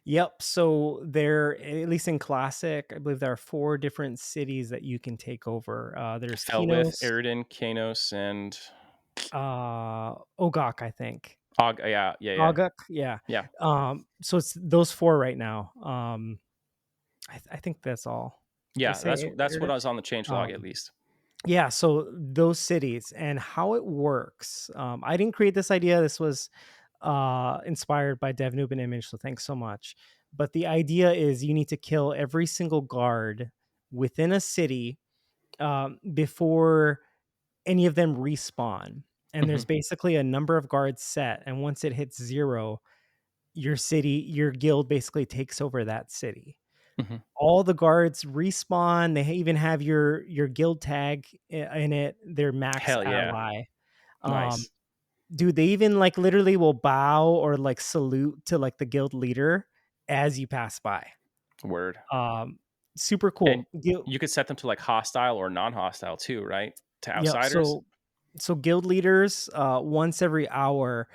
Yep. So there, at least in classic, I believe there are 4 different cities that you can take over. There's Felwith, Kinos, Eridan, Kanos, and Ogok, I think. yeah. Ogok, yeah. Yeah. So it's those 4 right now. I think that's all. Did I Yeah, say that's what Eridan? I was on the change log at Um, least. yeah. So those cities and how it works. I didn't create this idea. This was inspired by DevNoob and Image. So thanks so much. But the idea is you need to kill every single guard within a city before any of them respawn. And there's Hmm. basically a number of guards set. And once it hits 0, your guild basically takes over that city. Hmm. All the guards respawn. They even have your guild tag in it. Their max Hell yeah, ally. Um, nice Dude, they even like literally will bow or like salute to like the guild leader as you pass by. word. Um, Super And cool. you could set them to like hostile or non-hostile too, right? To Yep. outsiders. So guild leaders, once every hour,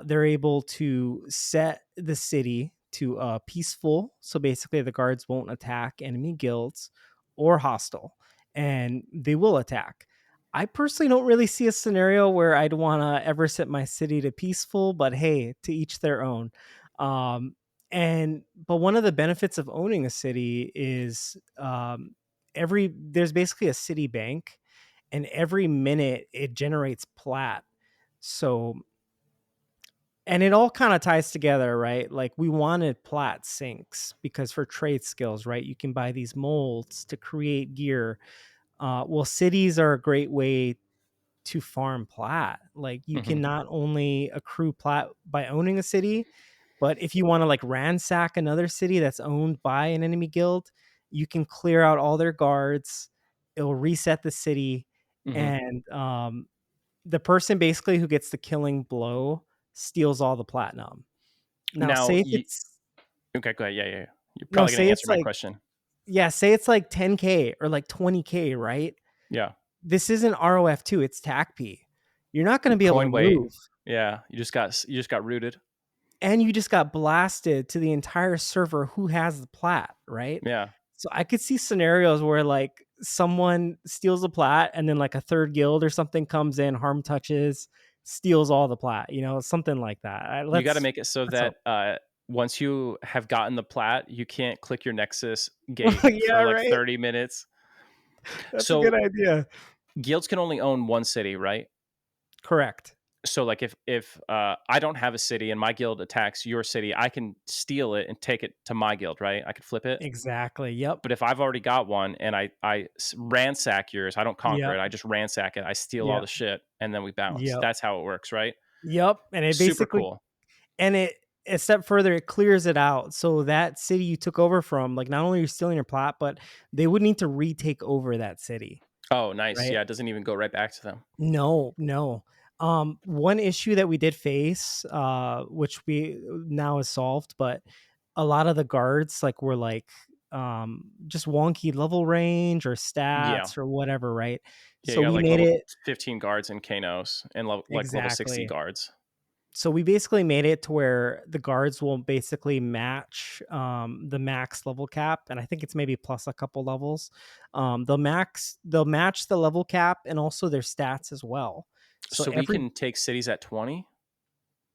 they're able to set the city to peaceful. So basically, the guards won't attack enemy guilds or hostile, and they will attack. I personally don't really see a scenario where I'd want to ever set my city to peaceful, but hey, to each their own. Um, but one of the benefits of owning a city is there's basically a city bank, and every minute it generates plat. So, and it all kind of ties together, right? Like we wanted plat sinks because for trade skills, right? You can buy these molds to create gear. Well, cities are a great way to farm plat. Like you Hmm. can not only accrue plat by owning a city, but if you want to like ransack another city that's owned by an enemy guild, you can clear out all their guards. It'll reset the city, Hmm. and the person basically who gets the killing blow steals all the platinum. Now, Now, say if it's okay, go ahead. Yeah, yeah, yeah. You're no, probably going say to answer it's my like question. yeah, say it's like 10K or like 20K, right? Yeah. This isn't ROF2, it's TACP. You're not going to be able to Coin weight. move. Yeah. You just got rooted. And you just got blasted to the entire server who has the plat, right? Yeah. So I could see scenarios where like someone steals the plat and then like a third guild or something comes in, harm touches, steals all the plat, something like that. You got to make it so Let's hope. that once you have gotten the plat, you can't click your Nexus Gate Yeah, for like right. 30 minutes. That's a good So idea. guilds can only own one city, right? Correct. So like if I don't have a city and my guild attacks your city, I can steal it and take it to my guild, right? I could flip it. Exactly. Yep. But if I've already got one and I ransack yours, I don't conquer Yep. it. I just ransack it. I steal all Yep. the shit and then we bounce. Yep. That's how it works, right? Yep. And it Super basically cool. and it a step further, it clears it out. So that city you took over from, like not only are you stealing your plat, but they would need to retake over that city. Oh, nice. Right. Yeah, it doesn't even go right back to them. No, no. One issue that we did face, which we now is solved, but a lot of the guards like were like just wonky level range or Yeah. stats or whatever, right? Yeah, So you got we like made level it 15 guards in Kanos and like level 60 exactly. guards. So we basically made it to where the guards will basically match the max level cap, and I think it's maybe plus a couple levels. They'll match the level cap and also their stats as well. So So we can take cities at 20?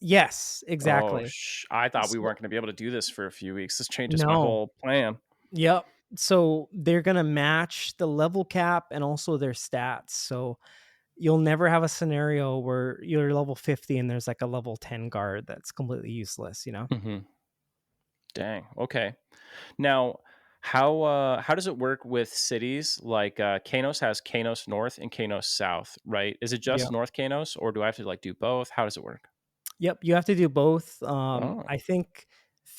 yes, Oh, exactly. I thought we So, weren't going to be able to do this for a few weeks. This changes my no, whole plan. yep. So they're gonna match the level cap and also their stats. So you'll never have a scenario where you're level 50 and there's like a level 10 guard that's completely useless. Hmm. Dang. Okay. Now, how does it work with cities like Kanos has Kanos North and Kanos South, right? Is it just Yep. North Kanos, or do I have to like do both? How does it work? Yep, you have to do both. Oh, I think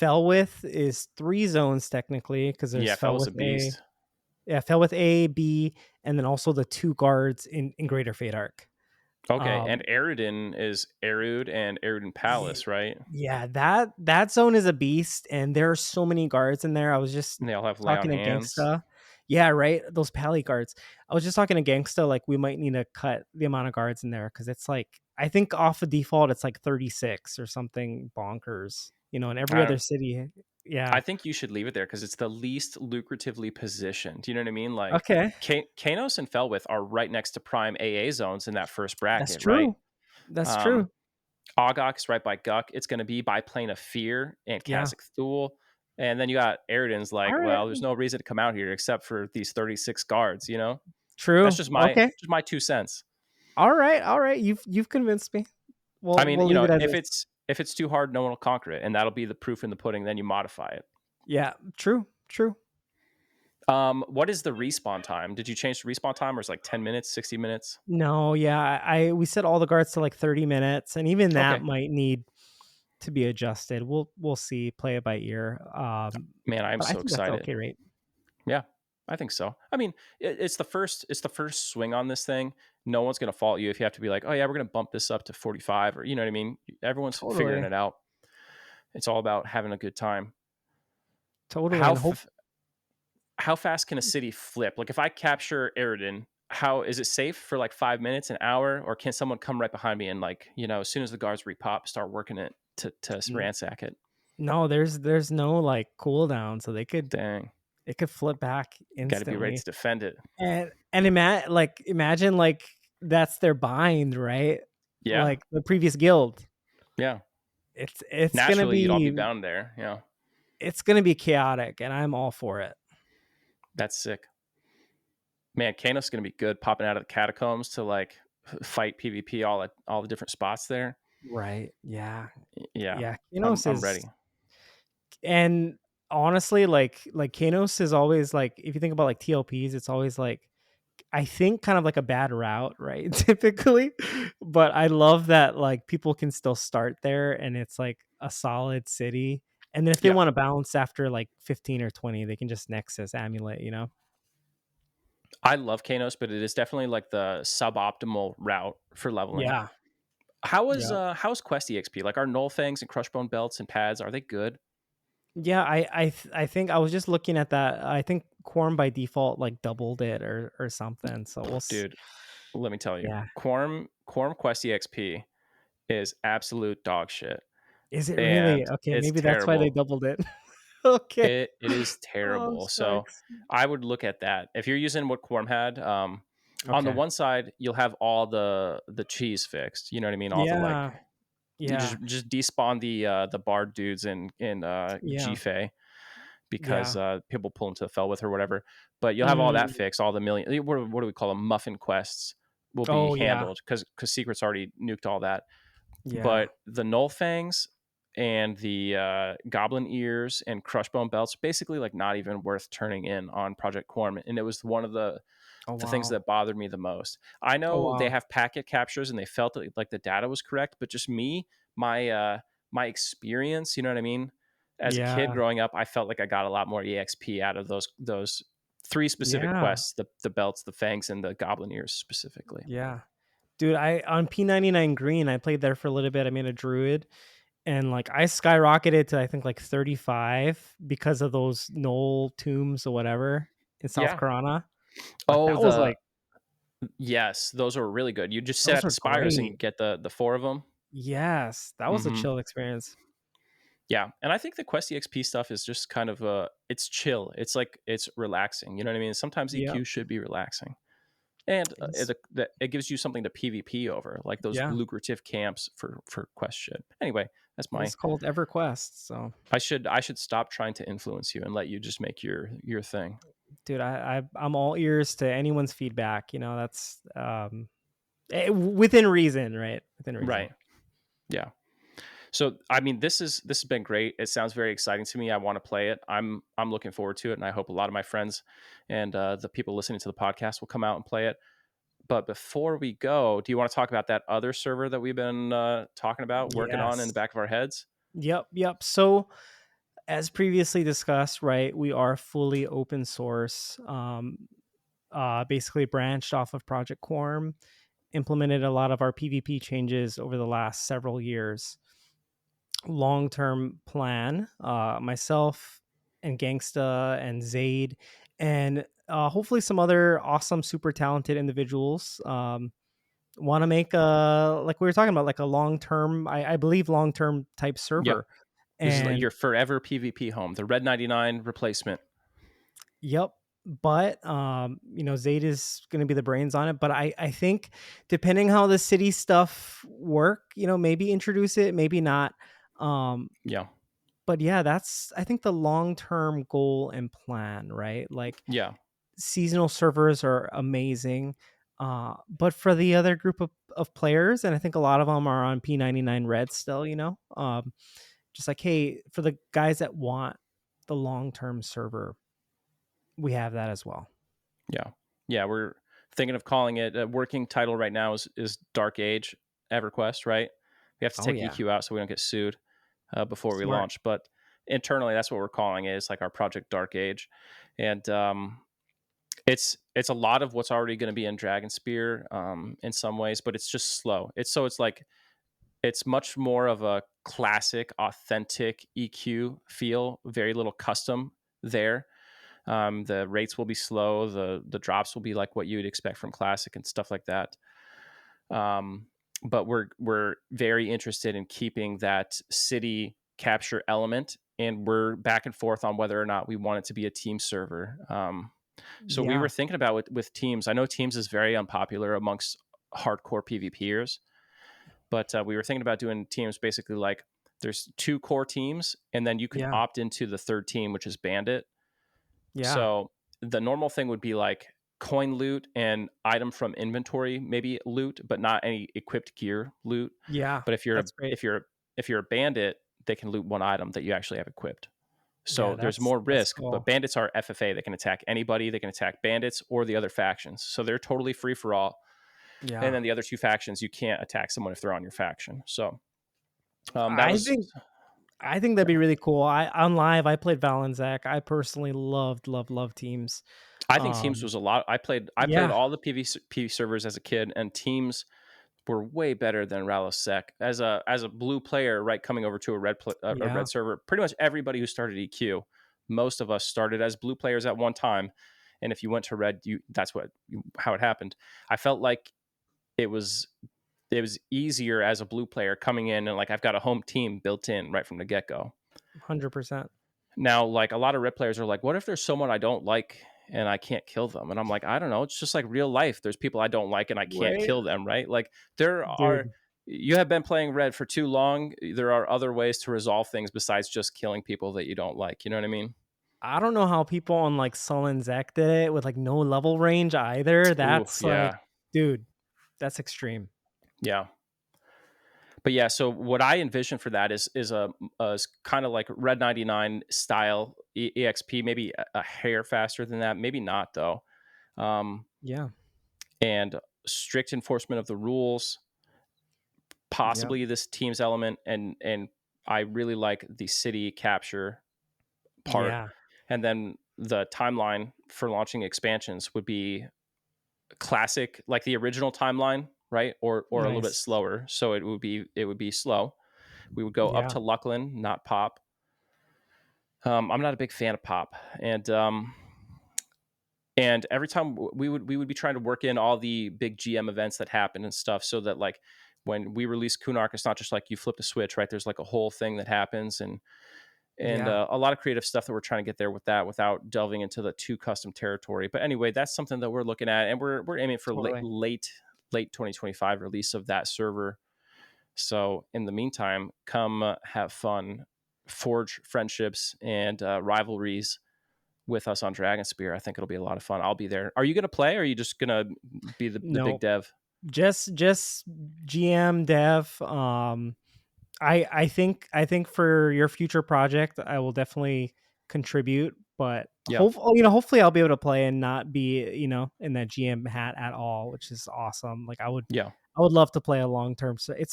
Felwith is 3 zones technically because there's yeah, Fell was a Felwith A. beast. Yeah, Felwith A, B, and then also the 2 guards in Greater Fate Arc. Okay, Um, and Eridan is Erud and Eridan yeah, Palace, right? yeah, that zone is a beast, and there are so many guards in there. I was just And they all have lay on talking to hands. Gangsta. Yeah, right. Those pally guards. I was just talking to Gangsta. Like, we might need to cut the amount of guards in there because it's like I think off of default it's like 36 or something bonkers. In every I other city. I Yeah. think you should leave it there because it's the least lucratively positioned. Do you know what I mean? Like Okay. Kanos and Felwith are right next to prime AA zones in that first That's bracket, right? true. That's Um, true. Ogok's right by Guk. It's going to be by Plane of Fear and Yeah. Kazakh Thule. And then you got Eridan's All like, right. well, there's no reason to come out here except for these 36 guards, you know? That's True. Okay. just my 2 cents. All right. All right. You've convinced me. I We'll mean, we'll leave it as if is. it's too hard, no one will conquer it, and that'll be the proof in the pudding. Then you modify it. Yeah. True. True. What is the respawn time? Did you change the respawn time, or is it like 10 minutes, 60 minutes? No, yeah, we set all the guards to like 30 minutes, and even that Okay, might need to be adjusted. We'll see, play it by ear. man, I'm But I so think that's excited. okay, right? Yeah, I think so. I mean, it's the first swing on this thing. No one's gonna fault you if you have to be like, oh yeah, we're gonna bump this up to 45, or you know what I mean. Everyone's figuring Totally, it out. It's all about having a good time. totally, How and hope. how fast can a city flip? Like if I capture Eridan, how is it safe for like 5 minutes, an hour, or can someone come right behind me and like as soon as the guards repop, start working it to n- ransack it? No, there's no like cooldown, so Dang, it could flip back got to be ready instantly. to defend it. And imagine like that's their bind, right? Yeah, Like the previous guild. yeah. It's gonna Naturally, you'd all be be bound there. Yeah, chaotic, and I'm all for it. that's sick. Man, Kanos gonna be good popping out of the catacombs to like fight PvP all the different spots there. Right. Yeah. Yeah, Yeah. Kanos I'm is ready. and honestly, like Kanos is always like if you think about like TLPs, it's always like I think kind of like a bad route, right? Typically. But I love that like people can still start there and it's like a solid city And then if they Yeah, want to bounce after like 15 or 20, they can just Nexus Amulet, you know? I love Kanos, but it is definitely like the suboptimal route for leveling. Yeah. Yeah. How's Quest EXP? Like, are Null Fangs and Crushbone belts and pads, are they good? Yeah, I think I was just looking at that. I think Quorum by default like doubled it or something. So Dude, let me tell you, yeah. Quorum Quest EXP is absolute dog shit, Is it really? and Okay, it's maybe that's why they terrible. doubled it. Okay. It is Oh, terrible. So shucks. I would look at that. If you're using what Quorum had, on the Okay. one side you'll have all the cheese fixed. You know what I mean? All the like, Yeah. you Yeah. just despawn the bard dudes in Yeah. GFA because Yeah. people pull into the fell with or whatever. But you'll have all that Mm. fixed. All the million, what do we call them? Muffin quests will be Oh, yeah. handled because secrets already nuked all that. Yeah. But the Null Fangs and the Goblin Ears and Crushbone belts basically like not even worth turning in on Project Quorum, and it was one of Oh, the things wow. that bothered me the most. I Oh, know they wow. have packet captures and they felt that like the data was correct, but just me, my experience, you know what I mean? As a kid Yeah. growing up, I felt like I got a lot more EXP out of those three specific Yeah. quests, the belts, the fangs, and the goblin ears specifically. Yeah. Dude, I on P99 green, I played there for a little bit. I made a druid and like I skyrocketed to I think like 35 because of those knoll tombs or whatever in South Yeah. Karana. Like Oh, that was like yes, those are really good. You just sit those at the are spires and great. you get the four of them. Yes, that was a Hmm. chill experience. Yeah, and I think the Quest EXP stuff is just kind of it's chill. It's like it's relaxing. You know what I mean? Sometimes Yep. EQ should be relaxing, and It's it gives you something to PvP over, like those yeah. lucrative camps for Quest shit. Anyway, that's It my. is called EverQuest. So I should stop trying to influence you and let you just make your thing. dude, I'm all ears to anyone's feedback. You know, that's within reason, right? Within reason. Right. Yeah. So I mean, this has been great. It sounds very exciting to me. I want to play it. I'm looking forward to it, and I hope a lot of my friends and the people listening to the podcast will come out and play it. But before we go, do you want to talk about that other server that we've been talking about, working on in the Yes. back of our heads? Yep. Yep. So as previously discussed, right, we are fully open source. Basically branched off of Project Quorum, implemented a lot of our PvP changes over the last several years. Long-term plan, myself and Gangsta and Zaide and hopefully some other awesome, super talented individuals want to make a like we were talking about like a long-term, I believe long-term type Yep. server. This is like And your forever PvP home, the Red 99 replacement. yep. But you know, Zayd is going to be the brains on it. But I think depending how the city stuff work, you know, maybe introduce it, maybe not. Um, Yeah. but yeah, that's I think the long term goal and plan, right? Like Yeah. seasonal servers are amazing. But for the other group of players, and I think a lot of them are on P99 Red still, you know, just like, hey, for the guys that want the long term server, we have that as well. Yeah. Yeah. We're thinking of calling it a working title right now is Dark Age EverQuest, right? We have to Oh take yeah, EQ out so we don't get sued before we smart. launch. But internally, that's what we're calling it. It's like our Project Dark Age. And it's a lot of what's already going to be in Dragonspear in some ways, but it's just slow. It's like it's much more of a classic, authentic EQ feel. Very little custom there. The rates will be slow. The drops will be like what you would expect from classic and stuff like that. Um, but we're very interested in keeping that city capture element, and we're back and forth on whether or not we want it to be a team server. So we were Yeah, thinking about with teams. I know teams is very unpopular amongst hardcore PvPers, but we were thinking about doing teams basically like there's two core teams, and then you can yeah, opt into the third team, which is Bandit. yeah, So the normal thing would be like coin loot and item from inventory, maybe loot, but not any equipped gear loot. yeah. But if you're a That's great. if you're if you're a bandit, they can loot one item that you actually have equipped. Yeah, So there's more that's risk, but cool. bandits are FFA. They can attack anybody. They can attack bandits or the other factions. So they're totally free for all. And Yeah, then the other two factions, you can't attack someone if they're on your faction. So that I was think. I think that'd be really cool. I on live, I played Val and Zach. I personally loved teams. I think Teams Um, was a lot. I played yeah, all the PvP servers as a kid, and Teams were way better than Ruleset. As a blue player, right, coming over to a yeah, red server, pretty much everybody who started EQ, most of us started as blue players at one time, and if you went to red, how it happened. I felt like it was it was easier as a blue player coming in and like I've got a home team built in right from the get go. 100%. Now, like a lot of red players are like, what if there's someone I don't like and I can't kill them? And I'm like, I don't know. It's just like real life. There's people I don't like and I can't Right, kill them, right? Like there are. dude. You have been playing red for too long. There are other ways to resolve things besides just killing people that you don't like. You know what I mean? I don't know how people on like Sullen Zek did it with like no level range either. Ooh, That's like, yeah, dude, that's extreme. yeah. But yeah, so what I envision for that is kind of like Red 99 style EXP, maybe a hair faster than that, maybe not though. Um, Yeah, and strict enforcement of the rules, yeah, possibly this team's element, and I really like the city capture part. yeah, And then the timeline for launching expansions would be classic, like the original timeline, right? Or a little bit nice. slower. So it would be slow. We would go up Yeah, to Luckland, not Pop. I'm not a big fan of Pop, and every time we would be trying to work in all the big GM events that happen and stuff, so that like when we release Kunark, it's not just like you flip a switch, right? There's like a whole thing that happens, and yeah, a lot of creative stuff that we're trying to get there with that without delving into the too custom territory. But anyway, that's something that we're looking at, and we're aiming for totally. late 2025 release of that server. So in the meantime, come have fun, forge friendships and rivalries with us on Dragonspear. I think it'll be a lot of fun. I'll be there. Are you going to play, or are you just going to be the big No, dev? just GM dev. I think for your future project, I will definitely contribute. But Yeah. hopefully I'll be able to play and not be in that GM hat at all, which is awesome. Like Yeah. I would love to play a long term. So I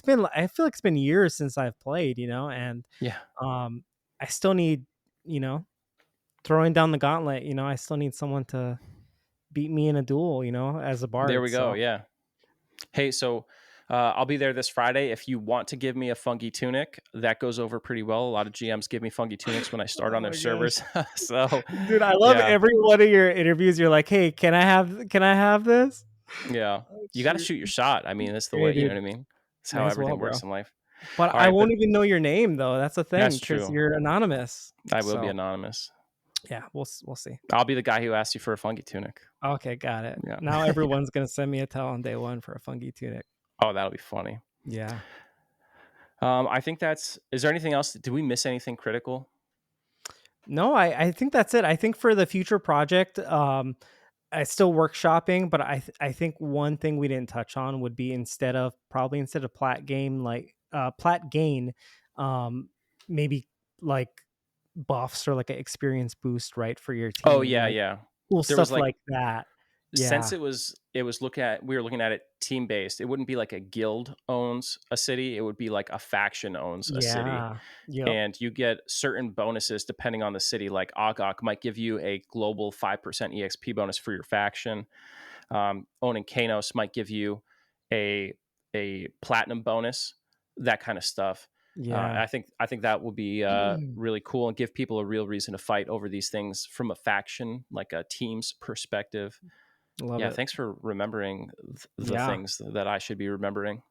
feel like it's been years since I've played, and Yeah. um, I still need you know throwing down the gauntlet. I still need someone to beat me in a duel, as a There bard. we go. So Yeah. Hey, so I'll be there this Friday. If you want to give me a fungi tunic, that goes over pretty well. A lot of GMs give me fungi tunics when I start oh on their my gosh. servers. So, Dude, I love yeah, every one of your interviews. You're like, "Hey, can I have this?" yeah. Oh, You got to shoot. shoot your shot. I mean, that's the Hey, way, you know dude, what I mean? It's how might as well, everything bro. works in life. But All I right, but won't even know your name though. That's the thing that's because true. you're anonymous. I will be So anonymous. yeah, we'll see. I'll be the guy who asked you for a fungi tunic. Okay, got it. Yeah. Now everyone's gonna send me a tell on day one for a funky tunic. Oh, that'll be funny. Yeah. I think is there anything else? Did we miss anything critical? No, I think that's it. I think for the future project, I still workshopping, but I think one thing we didn't touch on would be instead of plat gain, um, maybe like buffs or like an experience boost, right, for your Oh team, yeah, like yeah. cool There was stuff like like that. since Yeah. we were looking at it team based. It wouldn't be like a guild owns a city. It would be like a faction owns a city, Yeah. Yep. and you get certain bonuses depending on the city. Like Ogok might give you a global 5% EXP bonus for your faction. Owning Kanos might give you a platinum bonus, that kind of stuff. Yeah. I think that will be really cool and give people a real reason to fight over these things from a faction, like a team's perspective. Love Yeah, it. thanks for remembering the Yeah. things that I should be remembering.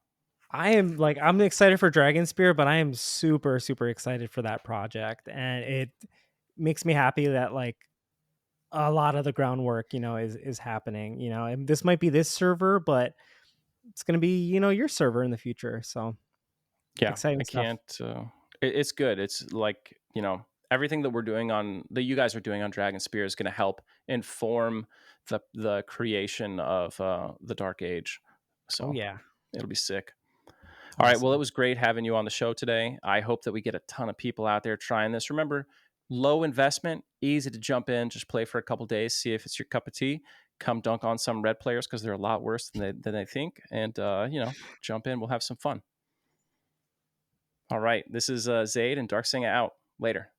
I'm excited for Dragonspear, but I am super, super excited for that project. And it makes me happy that like a lot of the groundwork, is happening, and this might be this server, but it's going to be, your server in the future. So Yeah, I exciting stuff. can't. It's good. It's like everything that we're doing that you guys are doing on Dragon Spear is going to help inform the creation of the Dark Age. Oh So yeah. it'll be sick. All right. Well, it Awesome. was great having you on the show today. I hope that we get a ton of people out there trying this. Remember, low investment, easy to jump in. Just play for a couple days, see if it's your cup of tea. Come dunk on some red players because they're a lot worse than they think, and jump in. We'll have some fun. All right. This is Zaide and Darksinga out. Later.